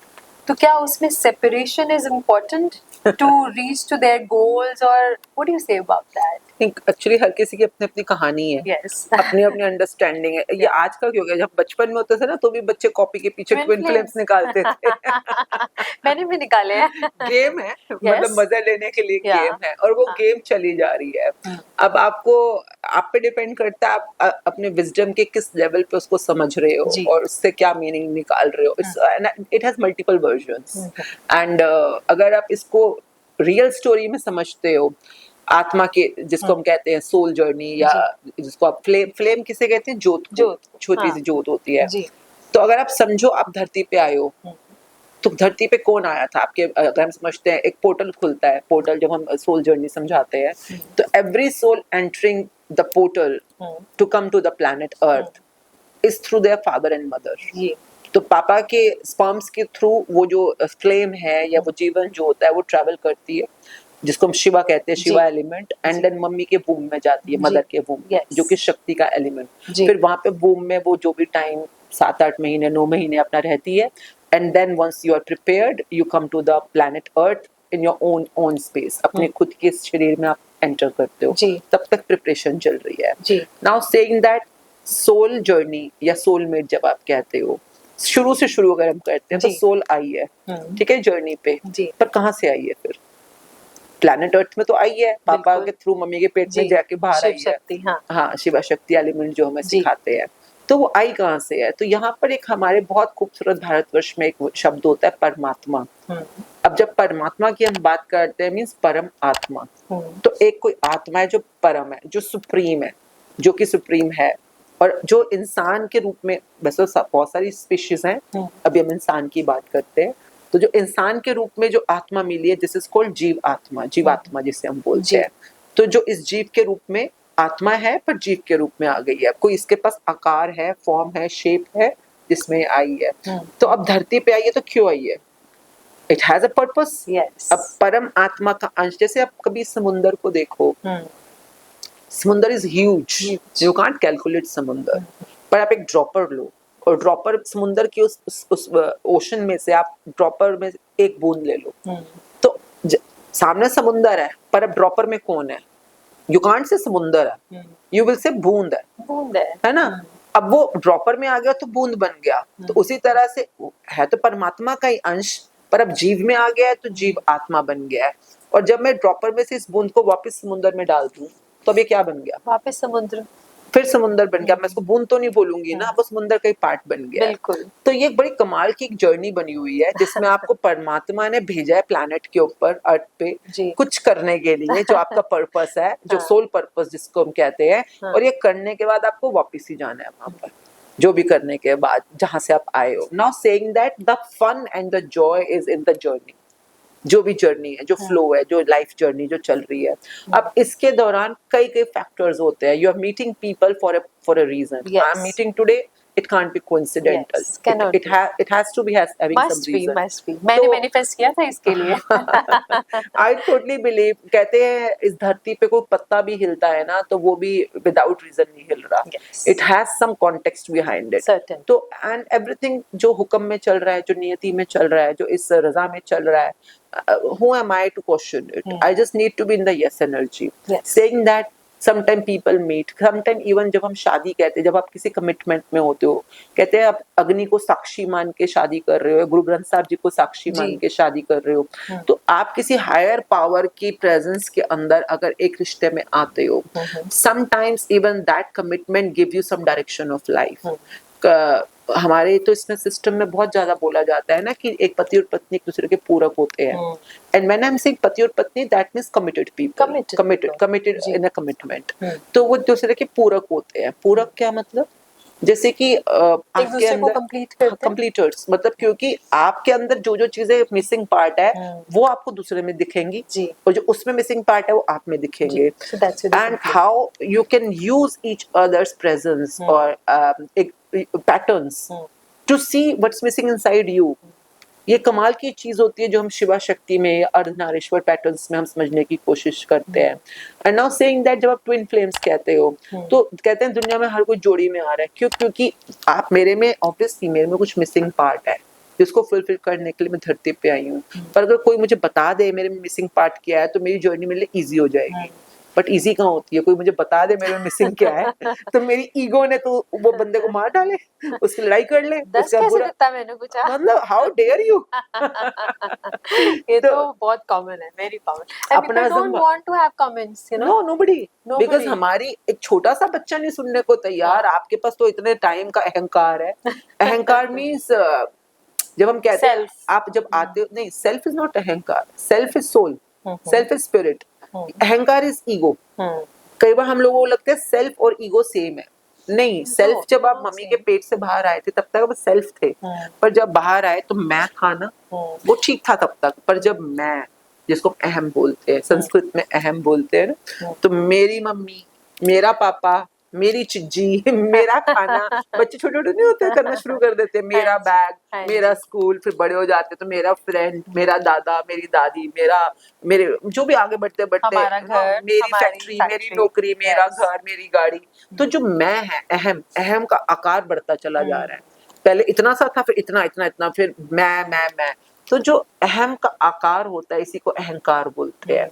तो क्या उसमें separation is important to reach to their goals, और what do you say about that? Actually हर किसी की अपनी अपनी कहानी है. Yes. अपनी अपनी अंडरस्टैंडिंग है. ये आजकल क्यों गया, जब बचपन में होते थे ना तो भी बच्चे कॉपी के पीछे ट्विन फ्लेम्स निकालते थे. मैंने भी निकाले हैं. गेम है, मतलब मजा लेने के लिए गेम है, और वो गेम चली जा रही है. अब आपको आप पे डिपेंड करता है आप अपने विजडम के किस लेवल पे उसको समझ रहे हो और उससे क्या मीनिंग निकाल रहे हो. It has multiple versions. And अगर आप इसको रियल स्टोरी में समझते हो, आत्मा के जिसको हम कहते हैं सोल जर्नी, या जिसको आप फ्लेम किसे कहते हैं, जोत, छोटी सी जोत होती है. तो अगर आप समझो आप धरती पे आए हो, तो धरती पे कौन आया था आपके. अगर हम समझते हैं एक पोर्टल खुलता है, पोर्टल जब हम सोल जर्नी समझाते हैं, तो every soul entering the portal to come to the planet earth is through their father and mother. तो पापा के स्पर्म्स के थ्रू वो जो फ्लेम है या वो जीवन जो होता है वो ट्रैवल करती है, जिसको हम शिवा कहते हैं, शिवा एलिमेंट. एंड देन मम्मी के वूम में जाती है, मदर के वूम, जो कि शक्ति का एलिमेंट. फिर वहां पे वूम में वो जो भी टाइम 7-8 महीने 9 महीने अपना रहती है. And then once you are prepared you come to the planet earth in your own space. अपने खुद के शरीर में आप एंटर करते हो. तब तक प्रिपरेशन चल रही है. Now saying that soul journey या सोलमेट जब आप कहते हो, शुरू से शुरू अगर हम करते हैं तो सोल आई है, ठीक है, जर्नी पे. पर कहाँ से आई है? फिर प्लैनेट अर्थ में तो आई है, पापा के थ्रू, मम्मी के पेट में जाके बाहर आई है. हाँ, शिवा शक्ति एलिमेंट जो हमें सिखाते हैं. तो वो आई कहाँ से है? तो यहाँ पर एक हमारे बहुत खूबसूरत भारतवर्ष में एक शब्द होता है परमात्मा. अब जब परमात्मा की हम बात करते हैं, मीन्स परम आत्मा. तो एक कोई आत्मा है जो परम है, जो सुप्रीम है, जो कि सुप्रीम है, और जो इंसान के रूप में, वैसे बहुत सारी स्पीशीज हैं, अभी हम इंसान की बात करते हैं, तो जो इंसान के रूप में जो आत्मा मिली है, दिस इज कॉल्ड जीव आत्मा, जीवात्मा जिसे हम बोलते हैं. तो जो इस जीव के रूप में आत्मा है, पर जीव के रूप में आ गई है, कोई इसके पास आकार है, फॉर्म है, शेप है, जिसमें आई है. तो अब धरती पे आई है तो क्यों आई है? It has a purpose. Yes. अब परम आत्मा का अंश, जैसे आप कभी समुंदर को देखो, समुंदर is huge, Huge. You can't calculate समुंदर, पर आप एक ड्रॉपर लो और ड्रॉपर समुंदर की उस ओशन में से आप ड्रॉपर में एक बूंद ले लो, तो सामने समुंदर है पर अब ड्रॉपर में कौन है? यू कांट से समुंदर है, यू विल से बूंद बूंद है ना? अब वो ड्रॉपर में आ गया तो बूंद बन गया। तो उसी तरह से है तो परमात्मा का ही अंश, पर अब जीव में आ गया है तो जीव आत्मा बन गया है। और जब मैं ड्रॉपर में से इस बूंद को वापस समुंदर में डाल दूं तो अब ये क्या बन गया? वापस समुद्र। फिर समुंदर बन गया। मैं इसको बूंद तो नहीं बोलूंगी ना, वो समुंदर का ही पार्ट बन गया है। बिल्कुल। तो ये एक बड़ी कमाल की एक जर्नी बनी हुई है जिसमें आपको परमात्मा ने भेजा है प्लैनेट के ऊपर, अर्थ पे, जी। कुछ करने के लिए, जो आपका पर्पस है, जो हाँ। सोल पर्पस जिसको हम कहते हैं। हाँ। और ये करने के बाद आपको वापस ही जाना है वहां पर, जो भी करने के बाद जहां से आप आए हो। Now saying that the fun and the joy is in the journey, जो भी जर्नी है, जो फ्लो है, जो लाइफ जर्नी जो चल रही है। अब इसके दौरान कई कई फैक्टर्स होते हैं। You are meeting people for a reason. I am meeting today, it can't be coincidental. Yes, cannot it has to be having some must be, reason. must be. मैंने तो मैनिफेस्ट किया था इसके लिए। I totally believe, कहते हैं इस धरती पे कोई पत्ता भी हिलता है ना तो वो भी विदाउट रीजन नहीं हिल रहा। Yes. It has some context behind it. Certain. तो and everything जो हुक्म में चल रहा है, जो नियति में चल रहा है, जो इस रजा में चल रहा है, who am I to question it? I just need to be in the yes energy. Yes. Saying that sometime people meet, sometime even जब हम शादी कहते हैं, जब आप किसी कमिटमेंट में होते हो, कहते हैं आप अग्नि को साक्षी मान के शादी कर रहे हो, गुरु ग्रंथ साहब जी को साक्षी मान के शादी कर रहे हो, तो आप किसी हायर पावर की प्रेजेंस के अंदर अगर एक रिश्ते में आते हो, sometimes even that commitment give you some direction of life. हमारे तो इसमें सिस्टम में बहुत ज्यादा बोला जाता है ना कि एक पति और पत्नी एक दूसरे के पूरक होते हैं। And when I am saying पति और पत्नी, that means committed people, committed in a commitment. तो वो दूसरे के पूरक होते हैं। पूरक क्या मतलब? जैसे कि आपके अंदर कंप्लीटर्स, मतलब क्योंकि आपके अंदर जो जो चीजें मिसिंग पार्ट है वो आपको दूसरे में दिखेंगी और जो उसमें मिसिंग पार्ट है वो आप में दिखेंगे। And how you can use each others presence और patterns to see what's missing inside you। ये कमाल की चीज होती है जो हम शिवा शक्ति में, अर्धनारीश्वर पैटर्न्स में हम समझने की कोशिश करते हैं। एंड नाउ सेइंग दैट जब आप ट्विन फ्लेम्स कहते हो तो कहते हैं दुनिया में हर कोई जोड़ी में आ रहा है। क्यों? क्योंकि आप मेरे में, ऑब्वियसली मेरे में कुछ मिसिंग पार्ट है जिसको फुलफिल करने के लिए मैं धरती पे आई हूँ। पर अगर कोई मुझे बता दे मेरे में मिसिंग पार्ट क्या है तो मेरी जर्नी मेरे लिए ईजी हो जाएगी। बट इजी कहाँ होती है? कोई मुझे बता दे मेरे में मिसिंग क्या है तो मेरी ईगो ने तो वो बंदे को मार डाले, उसकी लड़ाई कर ले, उसका बुरा, मैंने पूछा, मतलब हाउ डेयर यू। ये तो बहुत कॉमन है, वेरी कॉमन। अपना don't want to have comments, you know. No, nobody, because हमारी एक छोटा सा बच्चा नहीं सुनने को तैयार। आपके पास तो इतने टाइम का अहंकार है। अहंकार मींस जब हम कहते हैं आप जब आते हो, नहीं, सेल्फ इज नॉट अहंकार, self is soul, self is spirit, अहंकार इज ईगो। कई बार हम लोगों को लगता है सेल्फ और ईगो सेम है। नहीं, सेल्फ जब आप मम्मी के पेट से बाहर आए थे तब तक वो सेल्फ थे, पर जब बाहर आए तो मैं था ना, वो ठीक था तब तक। पर जब मैं, जिसको अहम बोलते हैं, संस्कृत में अहम बोलते हैं ना, तो मेरी मम्मी, मेरा पापा, मेरी चिज्जी, मेरा खाना, बच्चे छोटे छोटे नहीं होते, करना शुरू कर देते हैं, मेरा बैग, मेरा स्कूल, फिर बड़े हो जाते तो मेरा फ्रेंड, मेरा दादा, मेरी दादी, मेरे जो भी आगे बढ़ते बढ़ते, मेरी फैक्ट्री, मेरी नौकरी, मेरा घर, मेरी गाड़ी। तो जो मैं है, अहम का आकार बढ़ता चला जा रहा है। पहले इतना सा था, फिर इतना इतना इतना, फिर मैं। तो जो अहम का आकार होता है इसी को अहंकार बोलते हैं।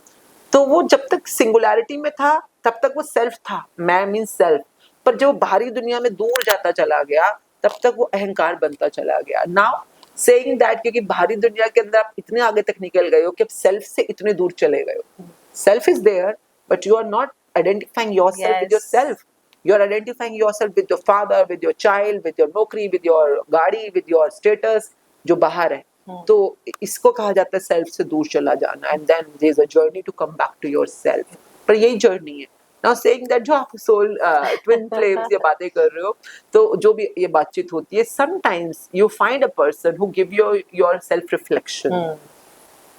तो वो जब तक सिंगुलैरिटी में था तब तक वो सेल्फ था, मैं मीन सेल्फ। पर जब बाहरी दुनिया में दूर जाता चला गया तब तक वो अहंकार बनता चला गया। नाउ सेइंग दैट, क्योंकि बाहरी दुनिया के अंदर आप इतने आगे तक निकल गए हो कि आप सेल्फ से इतने दूर चले गए हो। Self is there but you are not identifying yourself with yourself. You are identifying yourself with your father, with your child, with your नौकरी, with your गाड़ी, with your status, जो बाहर है। तो इसको कहा जाता है सेल्फ से दूर चला जाना। And then there is a journey to come back to yourself. पर यही जर्नी है। नाउ सेइंग दैट, जो आप सोल ट्विन फ्लेम्स ये बातें कर रहे हो, तो जो भी ये बातचीत होती है, sometimes you find a person who give you your self reflection,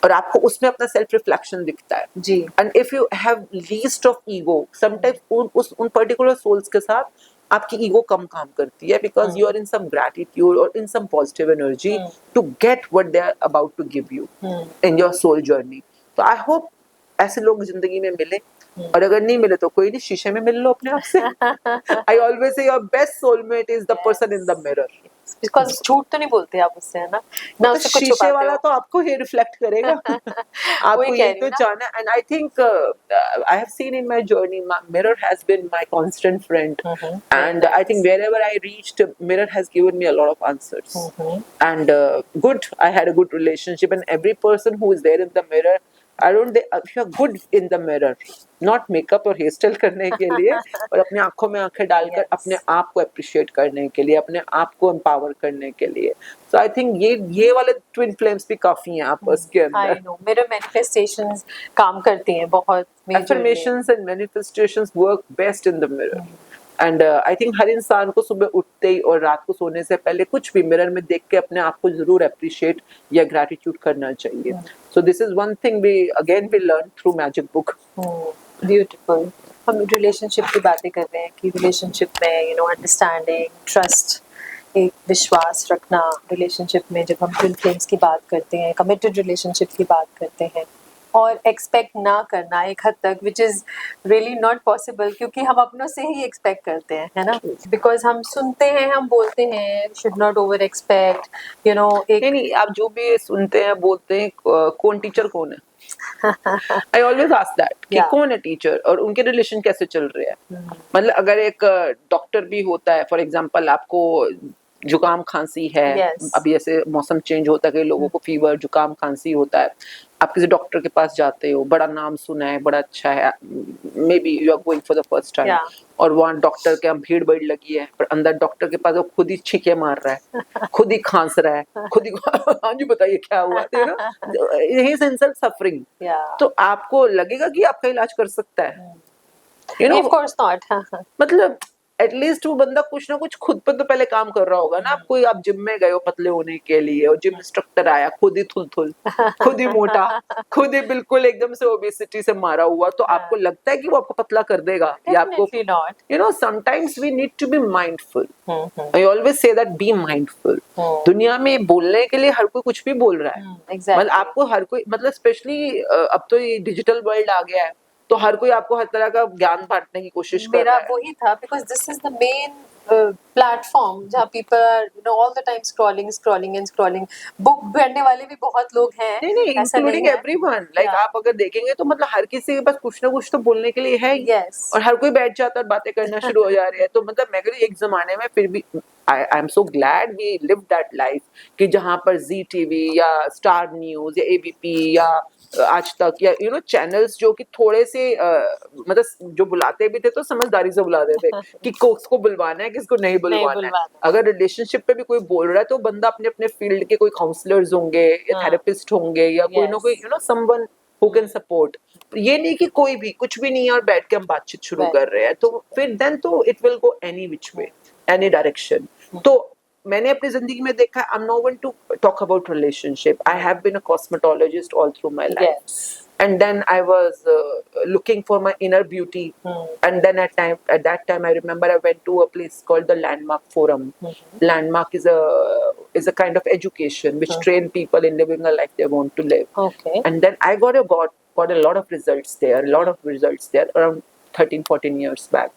और आपको उसमें अपना सेल्फ रिफ्लेक्शन दिखता है जी। And if you have least of ego, sometimes उन पर्टिकुलर सोल्स के साथ आपकी ईगो कम काम करती है, because you are in some gratitude और in some positive energy to get what they are about to give you in your soul journey. तो आई होप ऐसे लोग जिंदगी में मिले, और अगर नहीं मिले तो कोई नहीं, शीशे में मिल लो अपने आप से। आई ऑलवेज से your best soulmate is the person in the mirror. Because झूठ तो नहीं बोलते आप उससे, है ना, ना तो उससे कुछ शीशे छुपाते वाला हो। तो आपको ही रिफ्लेक्ट करेगा। आपको वही कह ये रही तो हूँ ना। जाना। And I think I have seen in my journey mirror has been my constant friend, and I think wherever I reached, mirror has given me a lot of answers. And good, I had a good relationship, and every person who is there in the mirror, I don't, if you're good in the mirror, not makeup और हेयर स्टाइल करने के लिए, और अपने आंखों में आंखें डालकर Yes. अपने आप को अप्रिशिएट करने के लिए, अपने आप को एम्पावर करने के लिए। So I think ये वाले ट्विन फ्लेम्स भी काफी हैं आपस के I अंदर। know, mirror manifestations काम करती हैं बहुत majorly. Affirmations and manifestations work best in the mirror. And I think हर इंसान को सुबह उठते ही और रात को सोने से पहले कुछ भी मिरर में देख के अपने आप को जरूर अप्रिशिएट या ग्रैटिट्यूड करना चाहिए। So this is one thing we learn through magic book. Beautiful. हम रिलेशनशिप की बातें कर रहे हैं कि रिलेशनशिप में यू नो अंडरस्टैंडिंग, ट्रस्ट, एक विश्वास रखना रिलेशनशिप में, जब हम ट्विन फ्लेम्स की बात करते हैं, कमिटेड रिलेशनशिप की बात करते हैं, और एक्सपेक्ट ना करना एक हद तक, which is really not possible, क्योंकि हम अपनों से ही एक्सपेक्ट करते हैं, है ना, बिकॉज हम सुनते हैं, हम बोलते हैं should not over expect, you know, एक नहीं, आप जो भी सुनते हैं बोलते हैं, कौन टीचर कौन है? आई ऑलवेज आस्क दैट कि Yeah. कौन है टीचर और उनके रिलेशन कैसे चल रहे हैं। मतलब अगर एक डॉक्टर भी होता है, फॉर एग्जांपल आपको जुकाम खांसी है, Yes. अभी ऐसे मौसम चेंज होता है, कई लोगों को फीवर जुकाम खांसी होता है, आप किसी डॉक्टर के पास जाते हो, बड़ा नाम सुना है, बड़ा अच्छा है, maybe you are going for the first time, Yeah. और वहाँ डॉक्टर के यहाँ भीड़ बड़ी लगी है, पर अंदर डॉक्टर के पास वो खुद ही छींके मार रहा है, खुद ही खांस रहा है, खुद ही हाँ जी बताइए क्या हुआ, you know, he is himself suffering, Yeah. तो आपको लगेगा कि आपका इलाज कर सकता है, you know, of course not. मतलब एटलीस्ट वो बंदा कुछ ना कुछ खुद पर तो पहले काम कर रहा होगा ना। आप कोई आप जिम में गए हो पतले होने के लिए, और जिम इंस्ट्रक्टर आया खुद ही थुल खुद ही मोटा, खुद ही बिल्कुल एकदम से ओबेसिटी से मारा हुआ, तो आपको लगता है कि वो आपको पतला कर देगा? या आपको, Definitely not. you know, sometimes we need to be mindful. I always say that be mindful. दुनिया में बोलने के लिए हर कोई कुछ भी बोल रहा है। Exactly. मतलब आपको हर कोई, मतलब स्पेशली अब तो ये डिजिटल वर्ल्ड आ गया है, तो हर कोई आपको हर तरह का ज्ञान बांटने की कोशिश कर मेरा रहा है। वही था, because this is the main platform जहाँ people are you know all the time scrolling and scrolling. Book पढ़ने वाले भी बहुत लोग हैं, नहीं, ऐसा इंक्लूडिंग नहीं है। Everyone, like Yeah. आप अगर देखेंगे तो मतलब हर किसी के पास कुछ ना कुछ तो बोलने के लिए है ही। Yes. और हर कोई बैठ जाता है और बातें करना शुरू हो जा रहे हैं। तो मतलब मैं कह रही हूँ, एक जमाने में फिर भी I am so glad we live that life, कि जहाँ पर जी टीवी या स्टार न्यूज या एबीपी या आज तक या यू नो चैनल्स जो कि थोड़े से मतलब जो बुलाते भी थे तो समझदारी से बुलाते थे कि किसको बुलवाना है, किसको नहीं बुलवाना है। बुलवाना। अगर रिलेशनशिप पे भी कोई बोल रहा है तो बंदा अपने अपने फील्ड के कोई काउंसलर्स होंगे या हाँ। थेरेपिस्ट होंगे या कोई ना Yes. कोई you know someone who can support. ये नहीं कि कोई भी कुछ भी नहीं है और बैठ के हम बातचीत शुरू Right. कर रहे हैं, तो फिर देन तो it will go any which way, any direction. तो मैंने अपनी जिंदगी में देखा, I am no one to talk about relationship. I have been a cosmetologist all through my life, Yes. and then I was looking for my inner beauty. And then at that time I remember I went to a place called the Landmark Forum. Landmark is a kind of education which train people in living a life they want to live. Okay. And then I got a lot of results there, around 13-14 years back.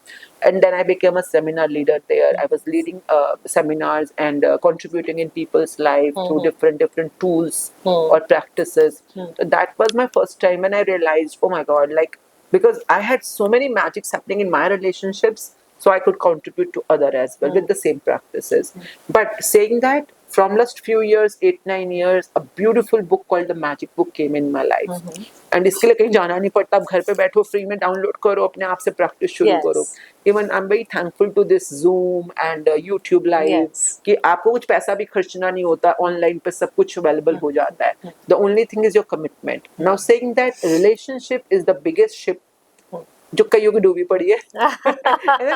And then I became a seminar leader there. I was leading seminars and contributing in people's life through different tools or practices. So that was my first time when I realized, oh my God, like, because I had so many magics happening in my relationships, so I could contribute to other as well with the same practices. But saying that, from last few years, 8-9 years, a beautiful book called The Magic Book came in my life. And इसके लिए कहीं जाना नहीं पड़ता, आप घर पे बैठो, फ्री में डाउनलोड करो, अपने आप से प्रैक्टिस शुरू Yes. करो। Even I'm very thankful to this Zoom and YouTube Live, Yes. कि आपको कुछ पैसा भी खर्चना नहीं होता, ऑनलाइन पे सब कुछ अवेलेबल हो जाता है। The only thing is your commitment. Now saying that, relationship is the biggest ship जो कईयों की डूबी पड़ी है,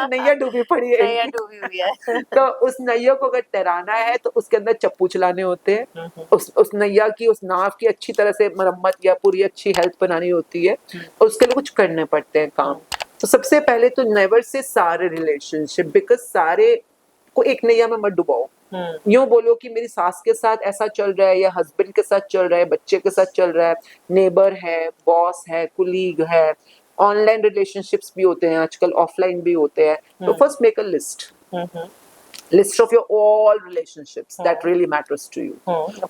नैया डूबी पड़ी है, नैया डूबी हुई है। तो उस नैया को अगर तैराना है तो उसके अंदर चप्पू चलाने होते हैं, उस नैया की, उस नाव की अच्छी तरह से मरम्मत या पूरी अच्छी हेल्थ बनानी होती है, और उसके लिए कुछ करने पड़ते हैं काम। तो सबसे पहले तो नेवर से सारे रिलेशनशिप, बिकॉज सारे को एक नैया में मत डुबाओ। यूं बोलो कि मेरी सास के साथ ऐसा चल रहा है, या हस्बैंड के साथ चल रहा है, बच्चे के साथ चल रहा है, नेबर है, बॉस है, कुलीग है, ऑनलाइन रिलेशनशिप्स भी होते हैं आजकल, ऑफलाइन भी होते हैं। तो first make a list of your all relationships that really matters to you,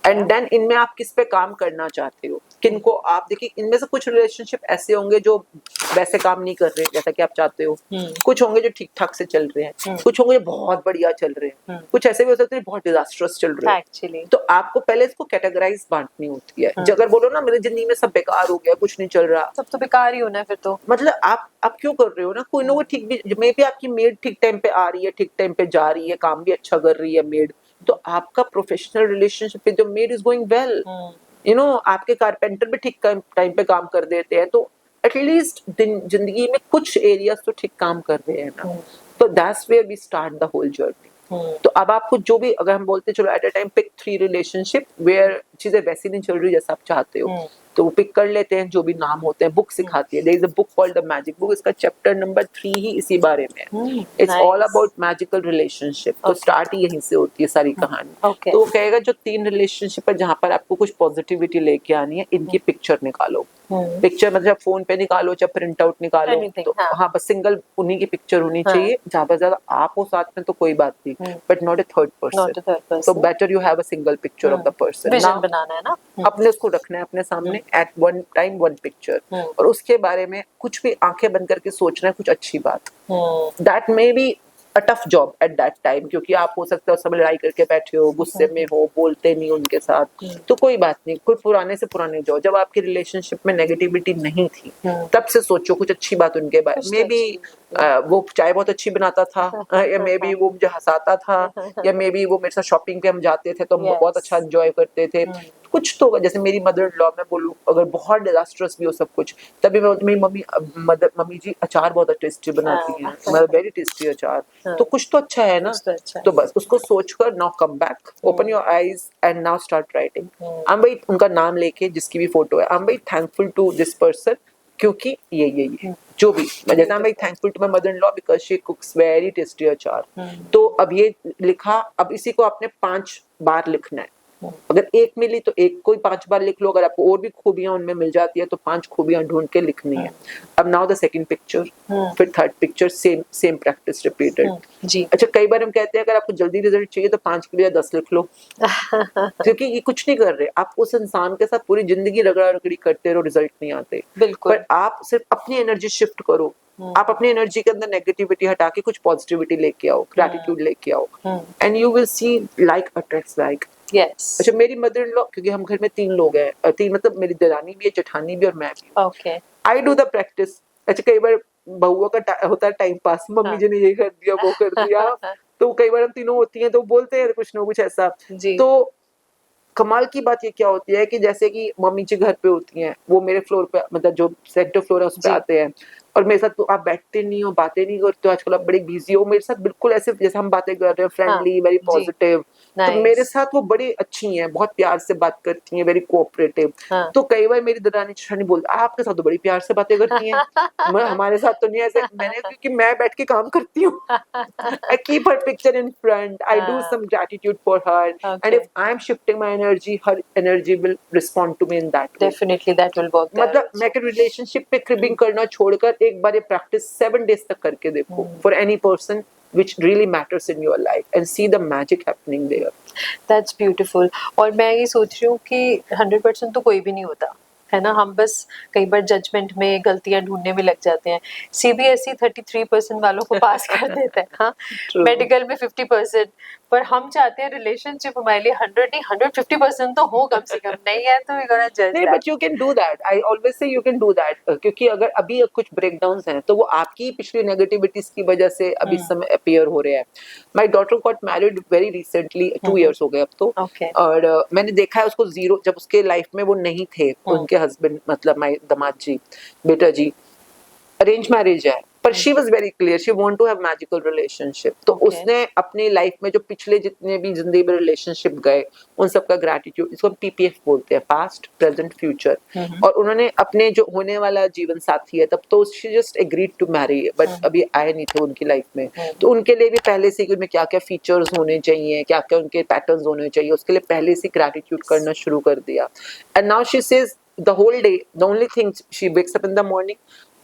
and then इनमें आप किस पे काम करना चाहते हो, किनको आप देखिए। इनमें से कुछ रिलेशनशिप ऐसे होंगे जो वैसे काम नहीं कर रहे जैसा कि आप चाहते हो, कुछ होंगे जो ठीक ठाक से चल रहे हैं, कुछ होंगे जो बहुत बढ़िया चल रहे हैं, कुछ ऐसे भी हो सकते हैं बहुत डिजास्टर्स चल रहे हैं एक्चुअली। तो आपको पहले इसको कैटेगराइज बांटनी होती है। अगर बोलो ना मेरी जिंदगी में सब बेकार हो गया, कुछ नहीं चल रहा, सब तो बेकार ही होना है फिर तो। मतलब आप क्यों कर रहे हो ना, कोई ना कोई ठीक भी, मे भी आपकी मेड ठीक टाइम पे आ रही है, ठीक टाइम पे जा रही है, काम भी अच्छा कर रही है मेड, तो आपका professional relationship with your made is going well. You know, आपके कारपेंटर भी ठीक टाइम पे काम कर देते हैं, तो एटलीस्ट जिंदगी में कुछ एरियाज तो ठीक काम कर रहे हैं ना। तो that's where we start the whole journey. तो अब आपको जो भी, अगर हम बोलते चलो at a time pick 3 relationship where चीजें वैसी नहीं चल रही जैसा आप चाहते हो, तो वो पिक कर लेते हैं, जो भी नाम होते हैं, बुक सिखाती है। There is a book called the magic book, इसका चैप्टर नंबर 3 ही इसी बारे में है। It's all about magical relationship. तो स्टार्ट ही यहीं से होती है सारी कहानी। तो वो कहेगा जो 3 रिलेशनशिप है जहां पर आपको कुछ पॉजिटिविटी लेके आनी है, इनकी पिक्चर निकालो। पिक्चर मतलब फोन पे निकालो, चाहे प्रिंट आउट निकालो, तो हाँ बस सिंगल उन्हीं की पिक्चर होनी चाहिए। ज्यादा ज्यादा आप हो साथ में तो कोई बात नहीं, but not a third person. तो better you have a single picture of the person. Vision बनाना है ना, अपने उसको रखना है अपने सामने at one time one picture, और उसके बारे में कुछ भी आंखें बंद करके सोचना है कुछ अच्छी बात। That may be a tough job at that time, क्योंकि आप हो सकता है उस समय लड़ाई करके बैठे हो, गुस्से में हो, बोलते नहीं उनके साथ, तो कोई बात नहीं, कोई पुराने से पुराने जाओ। जब आपकी रिलेशनशिप में नेगेटिविटी नहीं थी तब से सोचो कुछ अच्छी बात उनके बारे में। भी वो चाय बहुत अच्छी बनाता था, या मे बी वो मुझे हंसाता था, या मे बी वो मेरे साथ शॉपिंग पे हम जाते थे तो हम बहुत अच्छा एंजॉय करते थे। कुछ तो होगा, जैसे मेरी मदर इन लॉ में बोलूं, अगर बहुत डिजास्टरस भी हो सब कुछ, तभी मैं मेरी मम्मी जी अचार बहुत टेस्टी बनाती हैं, मतलब वेरी टेस्टी अचार, तो कुछ तो अच्छा है ना। तो बस उसको सोचकर now come back, open your eyes and now start writing. I am very, उनका नाम लेके जिसकी भी फोटो है, I am very thankful to this person, क्योंकि ये जो भी, जैसे I am very thankful to my mother in law because she cooks very tasty achar. तो अब ये लिखा, अब इसी को आपने 5 बार लिखना है। अगर एक मिली तो एक को 5 बार लिख लो, अगर आपको और भी खूबियां उनमें मिल जाती है तो 5 खूबियां ढूंढ के लिखनी है। अब नाउ द सेकंड पिक्चर, फिर third picture, same practice repeated जी। अच्छा, कई बार हम कहते हैं अगर आपको जल्दी रिजल्ट चाहिए तो 5 के लिए 10 लिख लो, क्योंकि ये कुछ नहीं कर रहे, आप उस इंसान के साथ पूरी जिंदगी रगड़ा रगड़ी करते रहो, रिजल्ट नहीं आते। बिल्कुल। पर आप सिर्फ अपनी एनर्जी शिफ्ट करो, आप अपनी एनर्जी के अंदर नेगेटिविटी हटा के कुछ पॉजिटिविटी लेके आओ, ग्रैटिट्यूड लेके आओ, and you will C like attracts like. Yes. अच्छा, मेरी मदर इन लॉ, क्योंकि हम घर में 3 लोग हैं, 3 मतलब मेरी दरानी भी है, जेठानी भी और मैं भी। Okay. I do the practice. अच्छा, कई बार बहुआ का होता है टाइम पास, मम्मी जी ने ये कर दिया वो कर दिया, तो कई बार हम तीनों होती हैं तो बोलते हैं कुछ ना कुछ ऐसा। तो कमाल की बात ये क्या होती है कि जैसे कि मम्मी जी घर पे होती हैं, वो मेरे फ्लोर पे, मतलब जो सेकंड फ्लोर है उस पे आते हैं, और मेरे साथ तो आप बैठते नहीं हो, बातें नहीं करते हो, आजकल आप बड़ी बिजी हो, मेरे साथ बिल्कुल ऐसे जैसे हम बातें कर रहे हैं, फ्रेंडली, वेरी पॉजिटिव। तो मेरे साथ वो बड़ी अच्छी हैं, बहुत प्यार से बात करती हैं, वेरी कोऑपरेटिव। तो कई बार मेरी दरानी जेठानी बोलती आपके साथ तो बड़ी प्यार से बातें करती हैं, मैं हमारे साथ तो नहीं ऐसे। मैंने, क्योंकि मैं बैठ के काम करती हूँ, I keep her picture in front, I do some gratitude for her, and if I am shifting my energy, her energy will respond to me in that way. Definitely that will work there. मतलब मैं कि रिलेशनशिप पे क्रिबिंग करना छोड़कर एक बार ये प्रैक्टिस 7 days तक करके देखो, for any person which really matters in your life, and see the magic happening there. That's beautiful. और मैं ये सोच रही हूँ कि 100% तो कोई भी नहीं होता है ना, हम बस कई बार जजमेंट में गलतियां ढूंढने में लग जाते हैं। CBSE 33% वालों को पास कर देता है, हाँ, मेडिकल में 50%, पर हम चाहते हैं रिलेशनशिप हमारे लिए 100 नहीं 150% तो हो कम से कम। नहीं है तो वी गोना जज नहीं, but you can do that, I always से यू कैन डू दैट, क्योंकि अगर अभी कुछ ब्रेकडाउन्स हैं तो वो आपकी पिछली नेगेटिविटीज की वजह से अभी समय अपीयर हो रहे हैं। My daughter got married very recently, 2 years हो गए अब तो, और मैंने देखा है उसको जीरो, जब उसके लाइफ में वो नहीं थे, उनके हस्बैंड मतलब माय दामाद जी, बेटा जी, अरेंज मैरिज है, पर she was very clear, she want to have magical relationship. तो Okay. उसने अपनी लाइफ में जो पिछले जितने भी जिंदगी में रिलेशनशिप गए उन सबका ग्रेटिट्यूड, इसको PPF बोलते हैं, पास्ट प्रेजेंट फ्यूचर। और उन्होंने अपने जो होने वाला जीवन साथी है तब तो she just agreed to marry, but अभी आए नहीं थे उनकी लाइफ में, तो उनके लिए भी पहले से उनमें क्या क्या फीचर्स होने चाहिए, क्या क्या उनके पैटर्न्स होने चाहिए, उसके लिए पहले से ग्रेटिट्यूड करना शुरू कर दिया। And now she says the whole day the only thing she wakes up in the morning,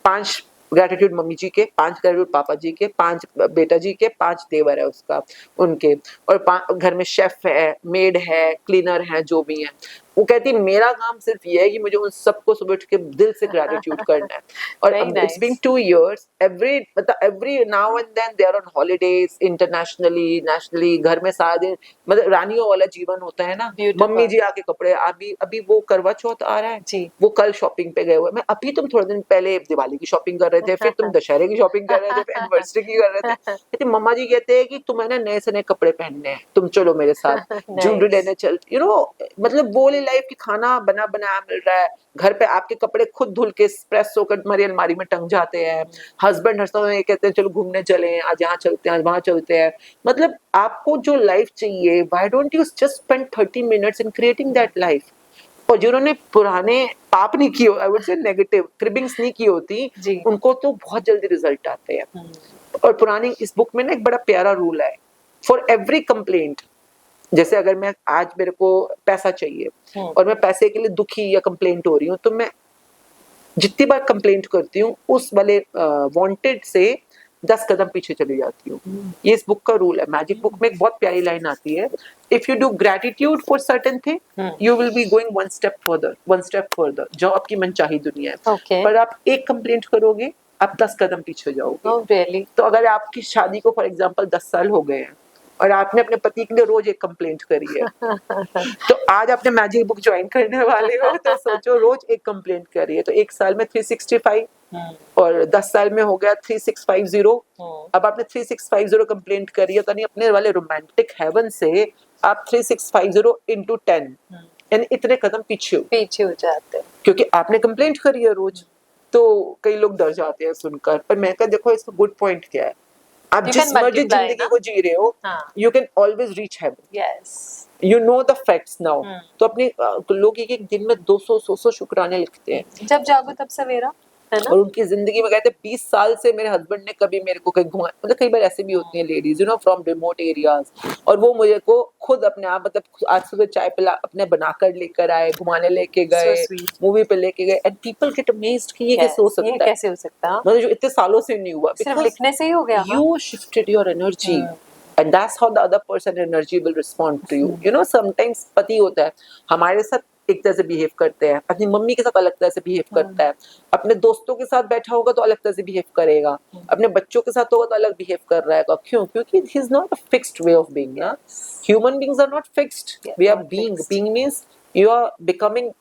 5 gratitude mummy जी के, 5 ग्रेटिट्यूड पापा जी के, 5 बेटा जी के, 5 देवर है उसका उनके, और घर में शेफ है, मेड है, क्लीनर है, जो भी है। वो कहती मेरा काम सिर्फ ये है कि मुझे उन सबको सुबह उठ के दिल से ग्रेटिट्यूड करना है। और it's been 2 years, every now and then they are on holidays, internationally nationally, घर में सारा दिन मतलब रानियों वाला जीवन होता है ना। मम्मी जी आके कपड़े, अभी वो करवा चौथ आ रहा है जी, वो कल शॉपिंग पे गए हुए, मैं अभी तुम थोड़े दिन पहले दिवाली की शॉपिंग कर रहे थे, फिर तुम दशहरे की शॉपिंग कर रहे थे, फिर एनिवर्सरी की कर रहे थे। कहते मम्मा जी कहते हैं कि तुम्हें ना नए से नए कपड़े पहनने हैं, तुम चलो मेरे साथ ज्वेलरी लेने चल, मतलब वो लाइफ की खाना बना बनाया मिल रहा है, घर पे आपके कपड़े खुद धुल के प्रेस होकर तुम्हारी अलमारी में टंग जाते हैं। हस्बैंड हर समय कहते हैं चलो घूमने चले, आज यहाँ चलते हैं, आज वहां चलते हैं। मतलब आपको जो लाइफ चाहिए, why don't you just spend 30 minutes in creating that life. और जिन्होंने पुराने पाप नहीं किए, आई वुड से नेगेटिव क्रिबिंग्स नहीं की होती, उनको तो बहुत जल्दी रिजल्ट आते हैं। और पुरानी इस बुक में ना एक बड़ा प्यारा रूल है, फॉर एवरी कंप्लेंट, जैसे अगर मैं आज मेरे को पैसा चाहिए और मैं पैसे के लिए दुखी या कंप्लेंट हो रही हूँ, तो मैं जितनी बार कंप्लेंट करती हूँ उस वाले वांटेड से 10 कदम पीछे चली जाती हूँ। ये इस बुक का रूल है। मैजिक बुक में एक बहुत प्यारी लाइन आती है, if you do gratitude for certain thing you will be going one step further, जो आपकी मनचाही दुनिया है। पर आप एक कंप्लेंट करोगे, आप 10 कदम पीछे जाओगे। तो अगर आपकी शादी को फॉर एग्जाम्पल 10 साल हो गए हैं और आपने अपने पति के लिए रोज एक कंप्लेंट करी है, तो आज आपने मैजिक बुक ज्वाइन करने वाले हो, तो सोचो रोज एक कंप्लेंट करिए, तो 1 साल में 365 और 10 साल में हो गया 3650। अब आपने 3650 कंप्लेंट करी है, तो नहीं अपने वाले रोमांटिक हेवन से आप 3650 into 10 यानी इतने कदम पीछे हो जाते हैं, क्योंकि आपने कंप्लेंट करी है रोज। तो कई लोग डर जाते हैं सुनकर, पर मैं कहा देखो इसका गुड पॉइंट क्या है, आप जिस मर्जी जिंदगी को जी रहे हो, you can always reach heaven. You know the facts now. तो अपने लोग एक दिन में 200 शुक्राने लिखते हैं, जब जागो तब सवेरा, है ना? और उनकी जिंदगी में कहते 20 साल से मेरे हस्बैंड ने कभी मेरे को कहीं घुमाया, मतलब कई बार ऐसे भी होती हैं लेडीज फ्रॉम रिमोट एरियाज, और वो मुझे को खुद अपने आप मतलब आज सुबह चाय पिला अपने बनाकर लेकर आए, घुमाने लेके गए, मूवी पे लेके गए, एंड पीपल गेट अमेज्ड कि ये कैसे हो सकता है, मतलब जो इतने सालों से नहीं हुआ, सिर्फ लिखने से ही हो गया। You shifted your energy, and that's how the other person energy will respond to you. Sometimes पति होता है हमारे साथ एक तरह से बिहेव करते हैं, अपनी मम्मी के साथ अलग तरह से बिहेव करता है, अपने दोस्तों के साथ बैठा होगा तो अलग तरह से बिहेव करेगा, अपने बच्चों के साथ होगा तो अलग बिहेव कर रहा है। क्यों? क्योंकि he is not a fixed way of being. Human beings are not fixed. We are being. Being means you are becoming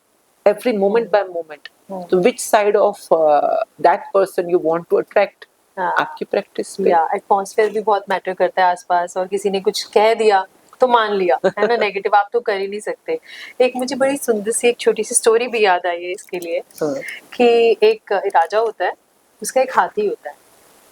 every moment by moment. So which side of that person you want to attract? आपकी प्रैक्टिस पे एटमॉस्फेयर भी बहुत मैटर करता है आसपास, और किसी ने कुछ कह दिया तो मान लिया, है ना, नेगेटिव आप तो कर ही नहीं सकते। एक मुझे बड़ी सुंदर सी एक छोटी सी स्टोरी भी याद आई है इसके लिए, कि एक राजा होता है, उसका एक हाथी होता है।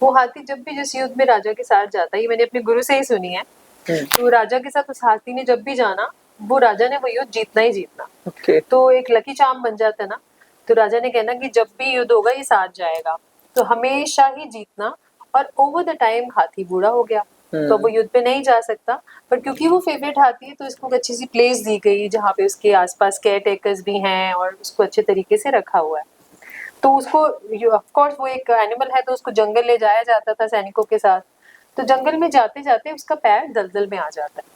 वो हाथी जब भी जिस युद्ध में राजा के साथ जाता है, ये मैंने अपने गुरु से ही सुनी है, तो राजा के साथ उस हाथी ने जब भी जाना, वो राजा ने वो युद्ध जीतना ही जीतना। तो एक लकी चार्म बन जाता है ना, तो राजा ने कहना कि जब भी युद्ध होगा ये साथ जाएगा, तो हमेशा ही जीतना। और ओवर द टाइम हाथी बूढ़ा हो गया, तो वो युद्ध पे नहीं जा सकता, पर क्योंकि वो फेवरेट हाथी है तो इसको एक अच्छी सी प्लेस दी गई जहाँ पे उसके आसपास केयर टेकर्स भी हैं और उसको अच्छे तरीके से रखा हुआ है। तो उसको ऑफ कोर्स वो एक एनिमल है, तो उसको जंगल ले जाया जाता था सैनिकों के साथ। तो जंगल में जाते जाते उसका पैर दलदल में आ जाता है।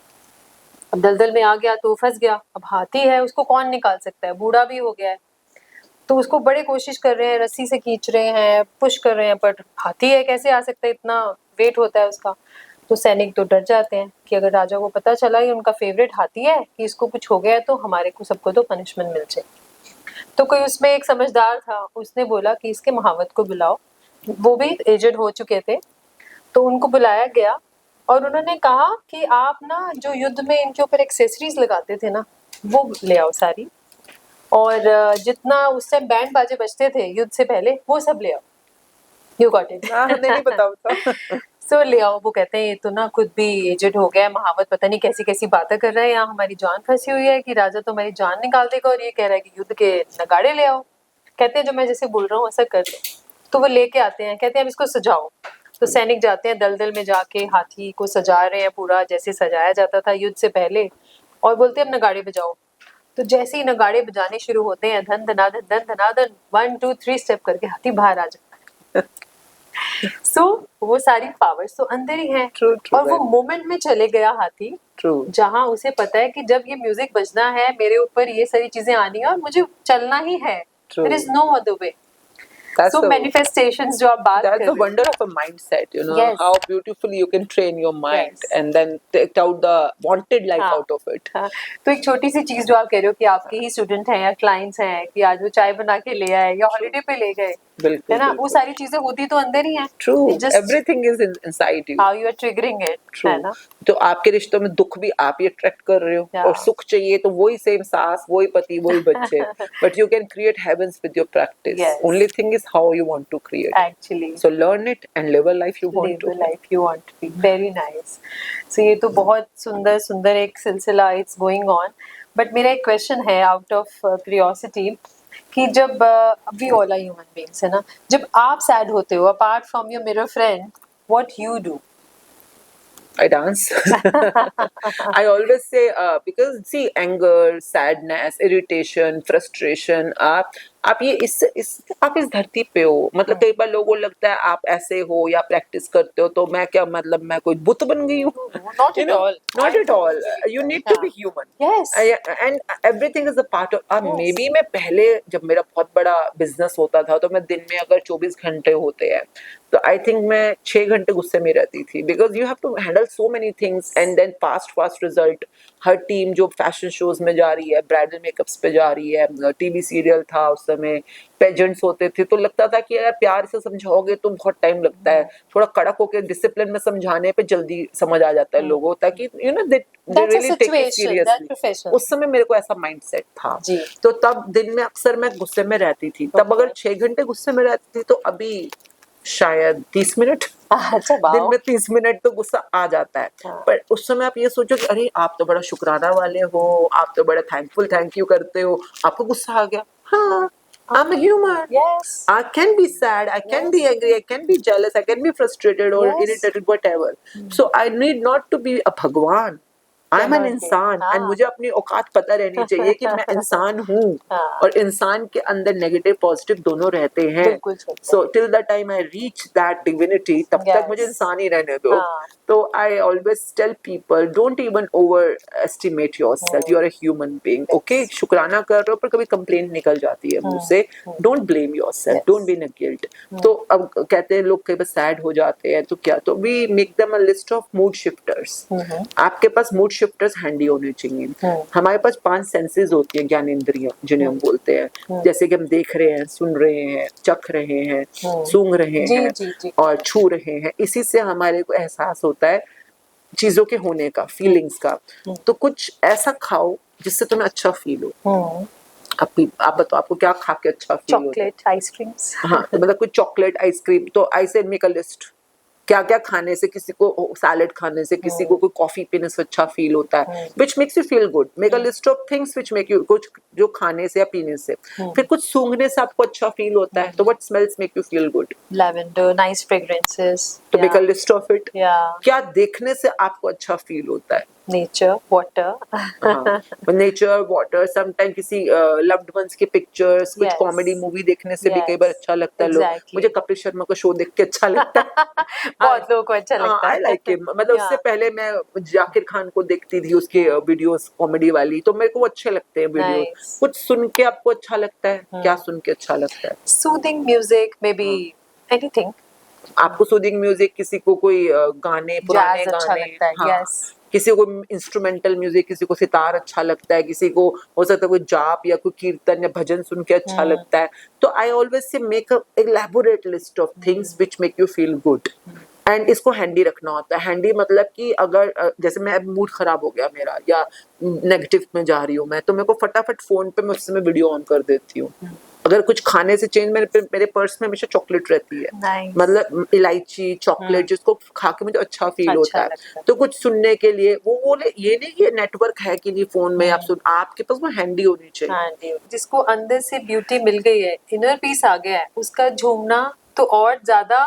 अब दलदल में आ गया तो फंस गया। अब हाथी है, उसको कौन निकाल सकता है, बूढ़ा भी हो गया है। तो उसको बड़े कोशिश कर रहे हैं, रस्सी से खींच रहे हैं, पुश कर रहे हैं, पर हाथी है, कैसे आ सकता है, इतना वेट होता है उसका। तो सैनिक तो डर जाते हैं कि अगर राजा को पता चला कि उनका फेवरेट हाथी है, कि इसको कुछ हो गया है, तो हमारे को सबको तो पनिशमेंट मिल जाए। तो कोई उसमें एक समझदार था, उसने बोला कि इसके महावत को बुलाओ। वो भी एजेड हो चुके थे, तो उनको बुलाया गया और उन्होंने कहा कि आप ना जो युद्ध में इनके ऊपर एक्सेसरीज लगाते थे ना, वो ले आओ सारी, और जितना उस टाइम बैंड बाजे बजते थे युद्ध से पहले, वो सब ले आओ। You got it. नहीं पता होता। So ले आओ, वो कहते हैं ये तो ना खुद भी एजेड हो गया है, महावत पता नहीं कैसी कैसी बातें कर रहा है, यहाँ हमारी जान फंसी हुई है कि राजा तो हमारी जान निकाल देगा, और ये कह रहा है कि युद्ध के नगाड़े ले आओ। कहते हैं जो मैं जैसे बोल रहा हूँ ऐसा कर लो। तो वो लेके आते हैं, कहते हैं अब इसको सजाओ। तो सैनिक जाते हैं दलदल में जाके हाथी को सजा रहे हैं पूरा जैसे सजाया जाता था युद्ध से पहले, और बोलते हैं अब नगाड़े बजाओ। तो जैसे ही नगाड़े बजाने शुरू होते हैं, धन धनाधन 1 2 3 स्टेप करके हाथी बाहर आ जाता है। सो वो सारी पावर्स तो अंदर ही हैं। True, true, और वो very मोमेंट में चले गया हाथी, true. जहाँ उसे पता है कि जब ये म्यूजिक बजना है, मेरे ऊपर ये सारी चीजें आनी है और मुझे चलना ही है। True. There is no other way. That's So the- manifestations जो आप बात कर That's रहे the हो। wonder of a mindset, you know, Yes. how beautifully you can train your mind Yes. and then take out the wanted life हाँ. out of it. हाँ, तो एक छोटी सी चीज जो आप कह रहे हो कि आपके ही स्टूडेंट हैं या क्लाइंट्स हैं कि आज वो चाय बना के ले आए या हॉलीडे पे ले गए, बिल्कुल, है ना, वो बिल्कुल। सारी चीजें होती तो अंदर ही हैं। True. It's just Everything is inside you. how you are triggering it, True. है ना। तो आपके रिश्तों में दुख भी आप ही अट्रैक्ट कर रहे हो, Yeah. और सुख चाहिए तो वही सेम सास, वही पति, वही बच्चे, but you can create heavens with your practice. Yes. Only thing is how you want to create. Actually, So learn it and live a life you want live to. the life you want to be. Very nice. So ये तो बहुत सुंदर सुंदर एक सिलसिला it's going on. But मेरा एक question है out of curiosity कि जब we all are human beings है ना, जब आप sad होते हो apart from your mirror friend, what you do? I dance. I always say because see anger, sadness, irritation, frustration, आप ये आप इस धरती पे हो, मतलब कई बार लोगों को लगता है आप ऐसे हो या प्रैक्टिस करते हो तो मैं क्या, मतलब मैं कोई बुत बन गई हूँ? Not at all. Not at all. You need to be human. Yes. And everything is a part of. Yes. Maybe मैं पहले जब मेरा बहुत बड़ा बिजनेस होता था तो मैं दिन में अगर 24 घंटे होते हैं तो आई थिंक मैं 6 घंटे गुस्से में रहती थी, because you have to handle so many things and then fast result. हर टीम जो फैशन शोज में जा रही है, ब्राइडल मेकअप्स पे जा रही है, टीवी सीरियल था उस समय, पेजेंट्स होते थे, तो लगता था कि यार प्यार से समझाओगे तो बहुत टाइम लगता है, थोड़ा कड़क होकर डिसिप्लिन में समझाने पे जल्दी समझ आ जाता है लोगों, ताकि you know they really take it seriously. उस समय मेरे को ऐसा माइंडसेट था जी। तो तब दिन में अक्सर मैं गुस्से में रहती थी, तब अगर 6 घंटे गुस्से में रहती थी तो अभी शायद 30 मिनट, अच्छा, दिन में 30 मिनट तो गुस्सा आ जाता है। हाँ। पर उस समय आप ये सोचो कि अरे आप तो बड़ा शुक्राना वाले हो, आप तो बड़ा थैंकफुल थैंक यू करते हो, आपको गुस्सा आ गया, हाँ, I'm a human. Yes. I can be sad, I can be angry, I can be jealous, I can be frustrated or Yes. irritated, whatever. So I need not to be a भगवान. I am an इंसान, हाँ। and मुझे अपनी औकात पता रहनी चाहिए कि मैं इंसान हूँ, हाँ। और इंसान के अंदर नेगेटिव पॉजिटिव दोनों रहते हैं। बिल्कुल सही। So till the time I reach that divinity, तब तक Yes. मुझे इंसान ही रहने दो। हाँ। तो I always tell people, don't even overestimate yourself. You are a human being. Okay, शुक्राना कर रहे हो पर कभी कंप्लेंट निकल जाती है मुंह से। Don't blame yourself. Yes. Don't be in a guilt. तो अब कहते हैं लोग कई बार सैड हो जाते हैं तो क्या, तो we make them a list of mood shifters. आपके पास मूड शिफ्टर्स हैंडी होने चाहिए। हमारे पास 5 सेंसेस होती हैं, ज्ञानेंद्रियां जिन्हें हम बोलते हैं, जैसे कि हम देख रहे हैं, सुन रहे हैं, चख रहे हैं, सूंघ रहे हैं जी। और छू रहे हैं। इसी से हमारे को एहसास होता है चीजों के होने का, फीलिंग्स का। तो कुछ ऐसा खाओ जिससे तुम्हें अच्छा फील हो। आप बताओ आपको क्या खा के अच्छा फील होता है? Chocolate ice creams. हाँ, तो मतलब कुछ चॉकलेट आइसक्रीम, तो आई से मेक अ लिस्ट, क्या क्या खाने से, किसी को सैलेड खाने से, किसी को कोई कॉफी पीने से अच्छा फील होता है, which makes you feel good. Make a list of things which make you, कुछ जो खाने से या पीने से, फिर कुछ सूंघने से आपको अच्छा फील होता है, तो what smells make you feel good? Lavender, nice fragrances. तो make a list of it. या क्या देखने से आपको अच्छा फील होता है? Nature, water. Nature, water, sometime किसी लव्ड वंस के पिक्चर्स, कुछ Yes. कॉमेडी मूवी देखने से भी Yes. कई बार अच्छा लगता है। लोग, Exactly. मुझे कपिल शर्मा का शो देख के अच्छा लगता है। बहुत लोगों को अच्छा लगता है। आई लाइक हिम, मतलब उससे Yeah. पहले मैं जाकिर खान को देखती थी, उसके वीडियोस कॉमेडी वाली, तो मेरे को वो अच्छे लगते हैं वीडियो। Nice. कुछ सुन के आपको अच्छा लगता है? क्या सुन के अच्छा लगता है? Soothing music, maybe anything. आपको सूदिंग म्यूजिक, किसी को कोई गाने, पुराने Jazz अच्छा गाने, लगता है, हाँ, yes. किसी को इंस्ट्रूमेंटल म्यूजिक, किसी को सितार अच्छा लगता है, किसी को हो सकता है कोई जाप या कोई कीर्तन या भजन सुन के अच्छा लगता है। तो आई ऑलवेज से make a elaborate list of things which make you feel good, and इसको हैंडी रखना होता है। हैंडी मतलब कि अगर जैसे मैं मूड खराब हो गया मेरा या नेगेटिव में जा रही हूँ मैं, तो मेरे को फटाफट फोन पे मैं उस समय वीडियो ऑन कर देती हूँ अगर कुछ खाने से चेंज, मेरे पर्स में हमेशा चॉकलेट रहती है, Nice. मतलब इलायची चॉकलेट, जिसको खा के मुझे अच्छा फील अच्छा होता है। लगता है। तो कुछ सुनने के लिए वो बोले, ये नहीं कि नेटवर्क है कि नहीं फोन में आप सुन, आपके पास वो हैंडी होनी चाहिए। हाँ जी, जिसको अंदर से ब्यूटी मिल गई है, इनर पीस आ गया है, उसका झूमना तो और ज्यादा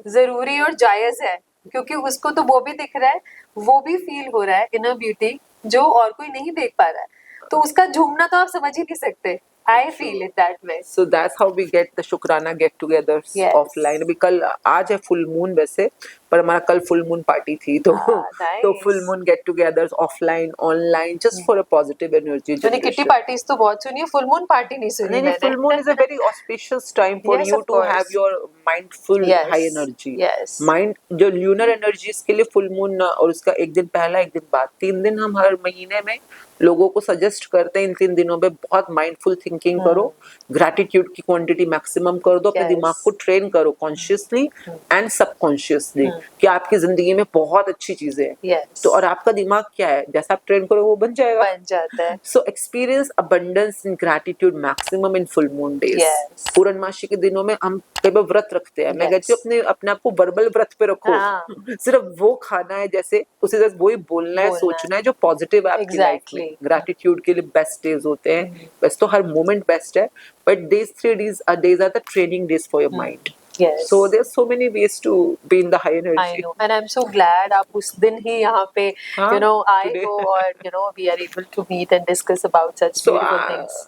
जरूरी और जायज है, क्योंकि उसको तो वो भी दिख रहा है, वो भी फील हो रहा है इनर ब्यूटी, जो और कोई नहीं देख पा रहा है, तो उसका झूमना तो आप समझ ही नहीं सकते। I feel it that way. So that's how we get the शुक्राना गेट टुगेदर्स Yes. ऑफलाइन। अभी कल, आज है फुल मून वैसे, पर हमारा कल फुल मून पार्टी थी, तो तो nice. Full moon get togethers offline online, just for a positive energy मैंने किटी जनरेशन। पार्टीज तो बहुत सुनी है, फुल मून पार्टी नहीं सुनी नहीं, मैंने। Full moon is a very auspicious time for Yes, you of to have course. Your mindful Yes. High energy. Yes. Mind जो ल्यूनर एनर्जीज के लिए फुल मून, और उसका एक दिन पहला एक दिन बाद, 3 दिन हम हर महीने में लोगों को सजेस्ट करते हैं, इन 3 दिनों में बहुत माइंडफुल थिंकिंग करो, ग्रैटिट्यूड की क्वांटिटी मैक्सिमम कर दो, अपने Yes. दिमाग को ट्रेन करो कॉन्शियसली एंड सबकॉन्शियसली कि आपकी जिंदगी में बहुत अच्छी चीजें हैं। Yes. तो और आपका दिमाग क्या है, जैसा आप ट्रेन करो वो बन जाएगा। बन जाता है। So experience abundance and gratitude maximum in full moon days. Yes. पूर्णमासी के दिनों में हम कई बार व्रत रखते हैं। मैं Yes. कहती हूँ अपने आप को वर्बल व्रत पे रखो। हाँ। सिर्फ वो खाना है, जैसे उसी तरह वही बोलना है, बोलना सोचना है जो पॉजिटिव है आपकी लाइफ में। Exactly. ग्रैटिट्यूड के लिए बेस्ट डेज होते हैं। वैसे तो हर मोमेंट बेस्ट है, but these 3 days are the training days for your mind. Yes. So there's so many ways to be in the high I energy. know, and I'm so glad आप उस दिन ही यहाँ पे हाँ, आए today. हो, और we are able to meet and discuss about such So beautiful things.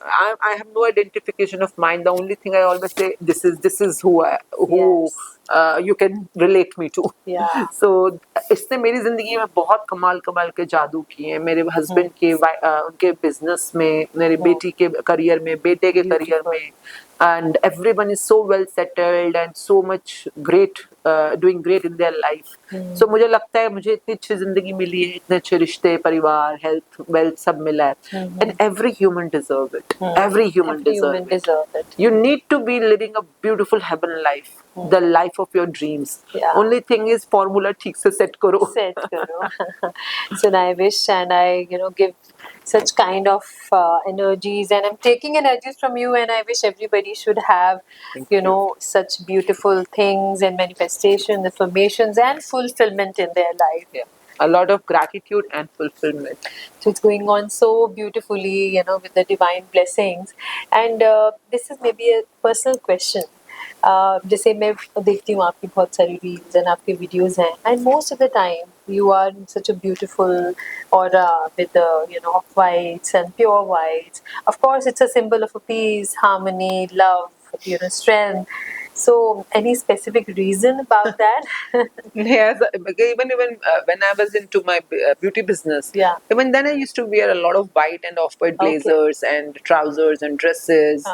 I have no identification of mine. The only thing I always say, this is who Yes. you can relate me to. Yeah. So इसने मेरी जिंदगी में बहुत कमाल के जादू किए हैं। मेरे हस्बैंड के उनके बिजनेस में, मेरी बेटी के करियर में, बेटे के करियर में, and everyone is so well settled and so much great, doing great in their life. So मुझे लगता है मुझे इतनी अच्छी जिंदगी मिली है, इतने अच्छे रिश्ते, परिवार, हेल्थ, वेल्थ सब मिला है, and every human deserve it. Every human deserve it. You need to be living a beautiful heaven life, the life of your dreams. Yeah. Only thing is formula ठीक से set करो. Set करो. So I wish and I give such kind of energies, and I'm taking energies from you, and I wish everybody should have such beautiful things and manifestations, affirmations and fulfillment in their life. Yeah. A lot of gratitude and fulfillment. So it's going on so beautifully, with the divine blessings. And this is maybe a personal question. जैसे मैं देखती हूँ आपकी बहुत सारी रील्स एंड आपके वीडियोस हैं, and most of the time you are in such a beautiful aura with of whites and pure whites. Of course, it's a symbol of a peace, harmony, love, strength. So, any specific reason about that? Yes, even when I was into my beauty business, Yeah. even then I used to wear a lot of white and off-white Okay. blazers and trousers and dresses.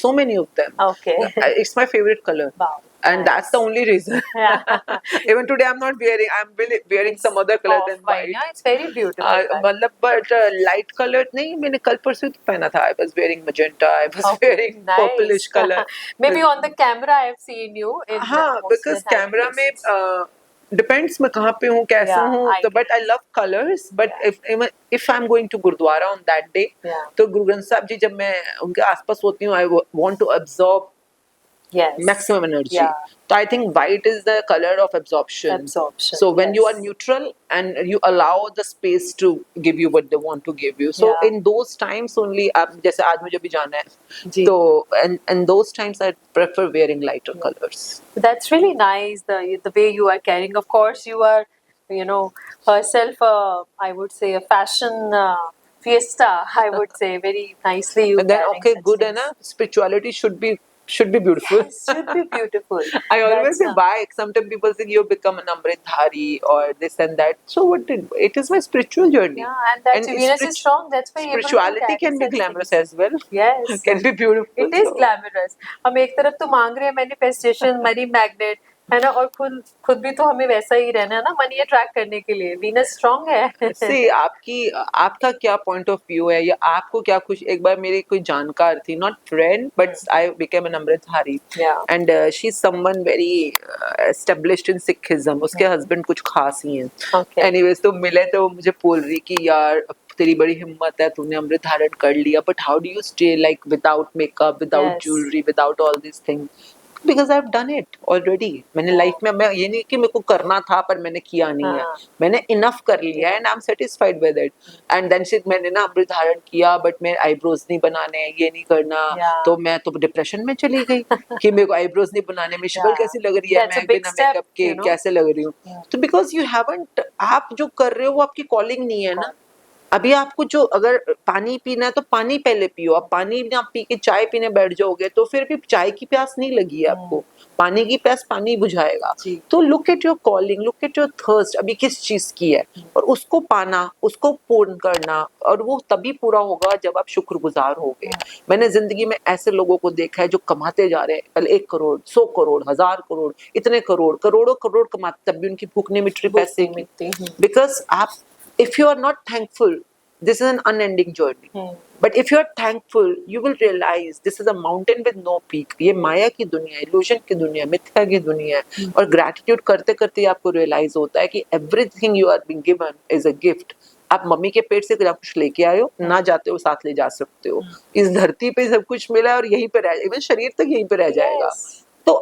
So many of them. Okay. It's my favorite color. Wow. And that's the only reason. Yeah. Even today, I'm not wearing. I'm wearing some other color than white. Yeah, it's very beautiful. मतलब but light color नहीं, मैंने कल परसों तो पहना था. I was wearing magenta. I was wearing purplish color. Maybe on the camera I've seen you. हाँ, because camera में depends मैं कहाँ पे हूँ, कैसा हूँ. तो but I love colors. But if I'm going to Gurdwara on that day, तो गुरु ग्रंथ साहब जी जब मैं उनके आसपास होती हूँ, I want to absorb maximum energy. Yeah. So I think white is the color of absorption. So when you are neutral and you allow the space to give you what they want to give you. So in those times only, अब जैसे आज मुझे भी जाना है, तो and those times I prefer wearing lighter colors. That's really nice. The way you are carrying. Of course, you are, herself. I would say a fashion. Fiesta, I would say, very nicely. You and then okay, good, and spirituality should be beautiful. Yes, should be beautiful. I always say why. Sometimes people think you become an Amritdhari or this and that. So what? It is my spiritual journey. Yeah, and that Venus is strong. That's why spirituality can be glamorous as well. Yes, can be beautiful. It is glamorous. हम एक तरफ तो मांग रहे हैं manifestation, money magnet, है ना, और खुद भी तो हमें वैसा ही रहना है ना, मनी अट्रैक्ट करने के लिए. वीनस स्ट्रांग है. See, आपका क्या पॉइंट ऑफ व्यू है या आपको क्या खुश. एक बार मेरी कोई जानकार थी, not friend but I became an Amritdhari, and she is someone very established in Sikhism. उसके हस्बैंड कुछ खास ही हैं. एनीवेज तो मिले तो मुझे बोल रही कि यार तेरी बड़ी हिम्मत है, तूने अमृत धारण कर लिया, but how do you stay like without makeup, without Yes. Jewellery, without all this things? Because I have done it already. मैंने लाइफ में, मैं ये नहीं कि मेरे को करना था पर मैंने किया नहीं है, हाँ। मैंने इनफ कर लिया and I am satisfied with it. And then से मैंने ना अमृत धारण किया, बट मैं आईब्रोज नहीं बनाने, ये नहीं करना, Yeah. तो मैं तो डिप्रेशन में चली गई कि मेरे को आईब्रोज नहीं बनाने में शक्ल Yeah. कैसी लग रही है, That's a मैं big बिना step, मेकअप के you know. कैसे लग रही हूँ। Yeah. तो बिकॉज यू हैवंट, आप जो कर रहे हो वो आपकी कॉलिंग नहीं है ना। अभी आपको जो अगर पानी पीना है तो पानी पहले पियो, आप पानी ना पी के चाय पीने बैठ जाओगे तो फिर भी चाय की प्यास नहीं लगी है आपको, पानी की प्यास पानी बुझाएगा। तो look at your calling, look at your thirst, अभी किस चीज की है, और उसको पाना, उसको पूर्ण करना, और वो तभी पूरा होगा जब आप शुक्रगुजार होगे। मैंने जिंदगी में ऐसे लोगों को देखा है जो कमाते जा रहे हैं, पहले 1 करोड़, 100 करोड़, 1000 करोड़, इतने करोड़, करोड़ों करोड़ कमाते, तब भी उनकी भूख नहीं मिट रही पैसे की। बिकॉज आप, if you are not thankful, this is an unending journey. But if you are thankful, you will realize this is a mountain with no peak. ये माया की दुनिया है, illusion की दुनिया है, मिथ्या की दुनिया है। और gratitude करते करते आपको realize होता है कि everything you are being given is a gift. आप मम्मी के पेट से कुछ लेके आए हो, ना जाते हो साथ ले जा सकते हो। इस धरती पे सब कुछ मिला है और यहीं पे रह जाएगा, इवन शरीर तक यहीं पे रह जाएगा। तो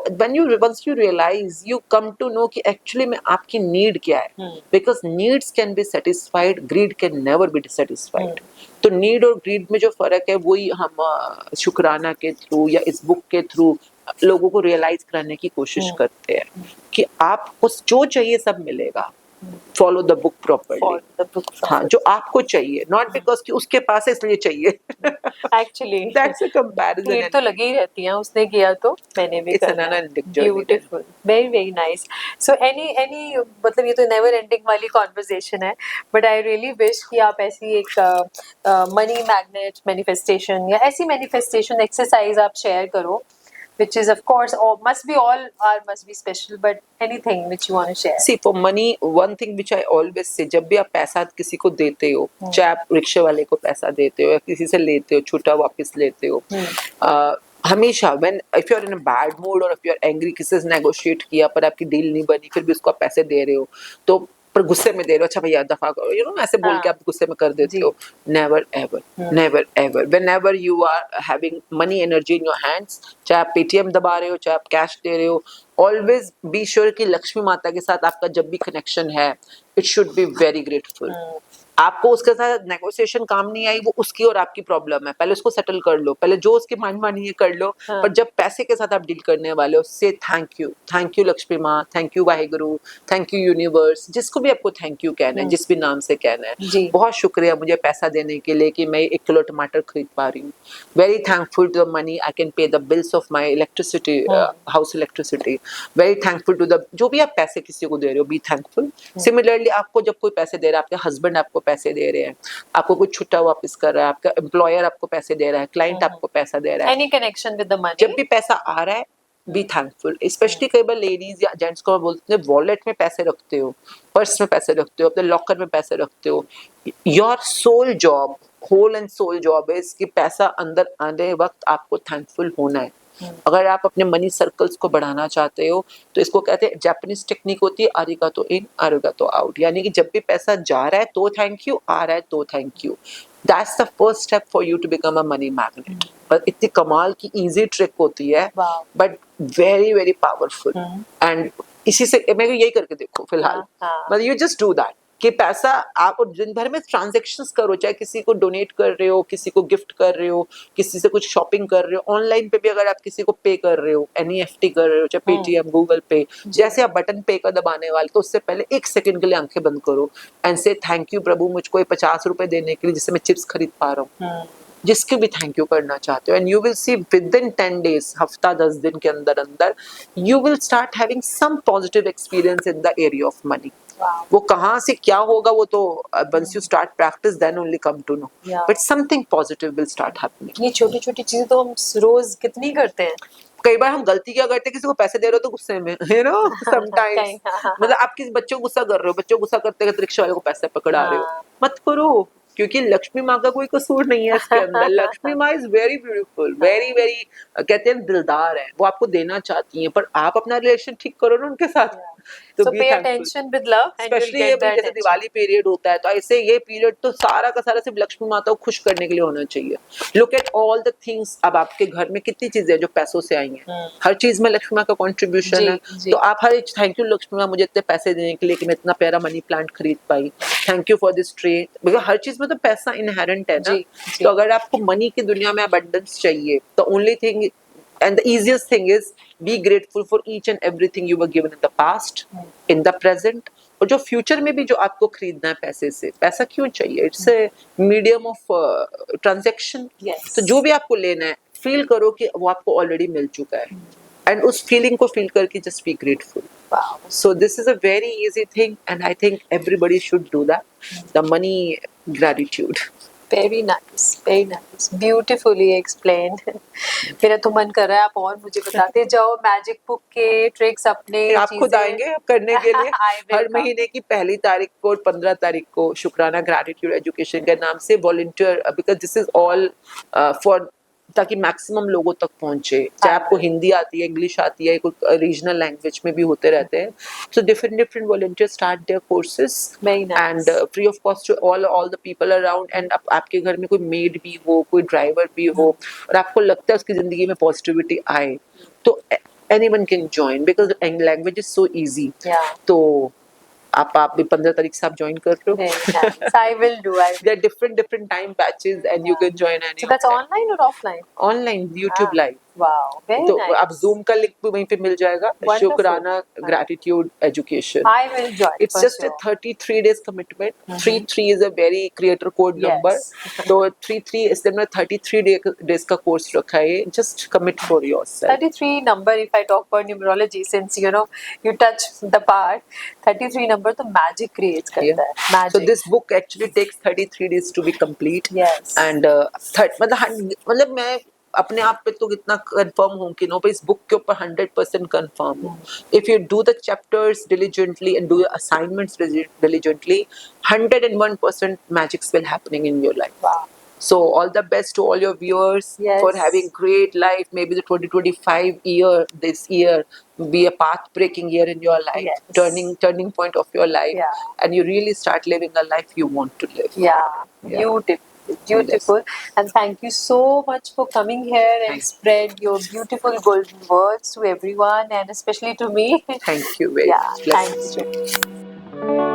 once you realize, you come to know कि actually में आपकी need क्या है, because needs can be satisfied, greed can never be satisfied. तो need और greed में जो फर्क है वही हम शुक्राना के थ्रू या इस बुक के थ्रू लोगों को रियलाइज कराने की कोशिश करते हैं कि आपको जो चाहिए सब मिलेगा। फॉलो द बुक प्रॉपर्ली, हाँ, जो आपको चाहिए, नॉट बिकॉज कि उसके पास है इसलिए चाहिए। Actually that's a comparison. ये तो लगी रहती हैं, उसने किया तो मैंने भी It's an करना। unending journey. Beautiful, very very nice. So any मतलब ये तो नेवर एंडिंग वाली कॉन्वर्सेशन है, बट आई रियली विश कि आप ऐसी एक मनी मैग्नेट मैनिफेस्टेशन या ऐसी मैनिफेस्टेशन एक्सरसाइज आप शेयर करो, which is of course must be special, but anything which you want to share. See, for money, one thing which I always say, जब भी आप पैसा किसी को देते हो, चाहे आप रिक्शे वाले को पैसा देते हो या किसी से लेते हो, छूटा वापस लेते हो, हमेशा when if you are in a bad mood or if you are angry, किसी से negotiate किया पर आपकी डील नहीं बनी, फिर भी उसको आप पैसे दे रहे हो, तो पर गुस्से में दे रहे हो, अच्छा भैया दफा करो, यू नो, ऐसे बोल के आप गुस्से में कर देते हो। Never ever whenever you are having money energy in your hands, चाहे आप पेटीएम दबा रहे हो, चाहे आप कैश दे रहे हो, ऑलवेज बी श्योर कि लक्ष्मी माता के साथ आपका जब भी कनेक्शन है, it should be very grateful. आपको उसके साथ नेगोशिएशन काम नहीं आई, वो उसकी और आपकी प्रॉब्लम है, पहले उसको सेटल कर लो, पहले जो उसकी मनमानी है कर लो। पर जब पैसे के साथ आप डील करने वाले हो, से थैंक यू लक्ष्मी माँ, thank you Waheguru, thank you universe, जिसको भी आपको थैंक यू कहना है, जिस भी नाम से कहना है, बहुत शुक्रिया मुझे पैसा देने के लिए कि मैं 1 किलो टमाटर खरीद पा रही हूँ। Very thankful to the money, I can pay the bills of my electricity, house electricity. Very thankful to the, जो भी आप पैसे किसी को दे रहे हो, बी थैंकफुल। सिमिलरली आपको जब कोई पैसे दे रहा है, आपके हस्बैंड आपको पैसे दे रहे हैं, आपको कुछ छुट्टा वापस कर रहा है, आपका एम्प्लॉयर आपको पैसे दे रहा है, क्लाइंट आपको पैसा दे रहा है, any connection with the money, जब भी पैसा आ रहा है बी थैंकफुल। स्पेशली कई बार लेडीज या जेंट्स को बोलते हैं वॉलेट में पैसे रखते हो, पर्स में पैसे रखते हो, अपने लॉकर में पैसे रखते हो, your sole job, whole and sole job है कि पैसा अंदर आने वक्त आपको थैंकफुल होना है। अगर आप अपने मनी सर्कल्स को बढ़ाना चाहते हो तो इसको कहते हैं, जापानीज टेक्निक होती है आरिगातो इन आरिगातो आउट, यानी कि जब भी पैसा जा रहा है तो थैंक यू, आ रहा है तो thank you. That's the first step for you to become a money magnet. पर इतनी कमाल की इजी ट्रिक होती है, but very very powerful. And इसी से मैं यही करके देखो फिलहाल, मतलब यू जस्ट डू दैट कि पैसा आप दिन भर में ट्रांजैक्शंस करो, चाहे किसी को डोनेट कर रहे हो, किसी को गिफ्ट कर रहे हो, किसी से कुछ शॉपिंग कर रहे हो, ऑनलाइन पे भी अगर आप किसी को पे कर रहे हो, एनईएफटी कर रहे हो, चाहे पेटीएम, गूगल पे, जैसे आप बटन पे का दबाने वाले, तो उससे पहले 1 सेकंड के लिए आंखें बंद करो एंड से थैंक यू प्रभु मुझको 50 रुपए देने के लिए जिससे मैं चिप्स खरीद पा रहा हूँ। जिसके भी थैंक यू करना चाहते हो, and you will see within 10 days, हफ्ता 10 दिन के अंदर अंदर you will start having some positive experience in the area of money. वो कहाँ से क्या होगा वो तो once you start practice then only come to know, but something positive will start happening. ये छोटी छोटी चीजें तो हम रोज कितनी करते हैं। कई बार हम गलती क्या करते हैं, किसी को पैसे दे रहे हो तो गुस्से में, you know, sometimes मतलब आप किसी बच्चे को गुस्सा कर रहे हो, बच्चे को गुस्सा करते करते रिक्शा वाले को पैसे पकड़ा रहे हो, मत करो, क्योंकि लक्ष्मी माँ का कोई कसूर नहीं है इसके अंदर। लक्ष्मी माँ is very beautiful, very very कहते हैं दिलदार है, वो आपको देना चाहती हैं, पर आप अपना रिलेशन ठीक करो ना उनके साथ। तो So be pay thankful. attention with love and you'll specially ये get भी the जैसे attention. दिवाली पीरियड होता है तो ऐसे ये पीरियड तो सारा का सारा सिर्फ लक्ष्मी माता को खुश करने के लिए होना चाहिए. Look at all the things. अब आपके घर में कितनी चीजें हैं जो पैसों से आई हैं. हर चीज में लक्ष्मी माँ का कंट्रीब्यूशन जी, है. जी. तो आप हर थैंक यू लक्ष्मी माँ मुझे इतने पैसे देने के लिए कि मैं इतना प्यारा मनी प्लांट खरीद पाई. Thank you for this trade. Because हर चीज में तो पैसा इनहेरेंट है ना. जी, जी. तो अगर आपको मनी की दुनिया में अबंडेंस चाहिए तो only thing and the easiest thing is be grateful for each and everything you were given in the past, in the present. और जो फ्यूचर में भी जो आपको खरीदना है पैसे से, पैसा क्यों चाहिए? It's a medium of transaction. Yes. तो जो भी आपको लेना है फील करो कि वो आपको ऑलरेडी मिल चुका है एंड उस फीलिंग को फील करके just be grateful. Wow. So this is a very easy thing and I think everybody should do that. The money gratitude. Very nice, very nice. Beautifully explained. मेरा तो मन कर रहा है आप और मुझे बताते जाओ मैजिक बुक के ट्रिक्स अपने आप खुद आएंगे करने के लिए. I will her come. महीने की 1 तारीख को और 15 तारीख को शुक्राना ग्रैटिट्यूड एजुकेशन के नाम से volunteer, because this is all for, ताकि मैक्सिमम लोगों तक पहुंचे. चाहे आपको हिंदी आती है, इंग्लिश आती है, कोई रीजनल लैंग्वेज में भी होते रहते हैं. So different volunteer start their courses Very nice. And free of cost to all the people around. एंड आपके घर में कोई मेड भी हो, कोई ड्राइवर भी हो और आपको लगता है उसकी जिंदगी में पॉजिटिविटी आए तो anyone can join because language is so easy. Yeah. तो आप भी 15 तारीख से आप ज्वाइन कर लो. Very nice. I will do. I will. There are different time batches and you can join any So that's of them. online or offline? Online YouTube live. Wow. Very तो nice. आप Zoom का लिंक भी वहीं पे मिल जाएगा. Wonderful. शुक्राना gratitude education. I will join. It's for just a sure. 33 days commitment. 33 is a very creator code Yes. number. तो 33 इसलिए मैंने 33 days का कोर्स रखा है. Just commit for yourself. 33 number, if I talk about numerology, since you know you touch the part, 33 number तो magic creates करता है. Magic. So this book actually takes 33 days to be complete. Yes. And मतलब मैं अपने आप पे तो इतना कंफर्म हूँ कि नो, इस बुक के ऊपर 100% कंफर्म हूँ. If you do the chapters diligently and do your assignments diligently, 101% magics will happening in your life. Wow. So all the best to all your viewers. Yes. For having great life. Maybe the 2025 year, this year, be a path breaking year in your life. Yes. Turning point of your life. Yeah. And you really start living a life you want to live. Yeah. Beautiful. And thank you so much for coming here and Thank you. spread your beautiful golden words to everyone and especially to me. Thank you very Yeah, much. thanks.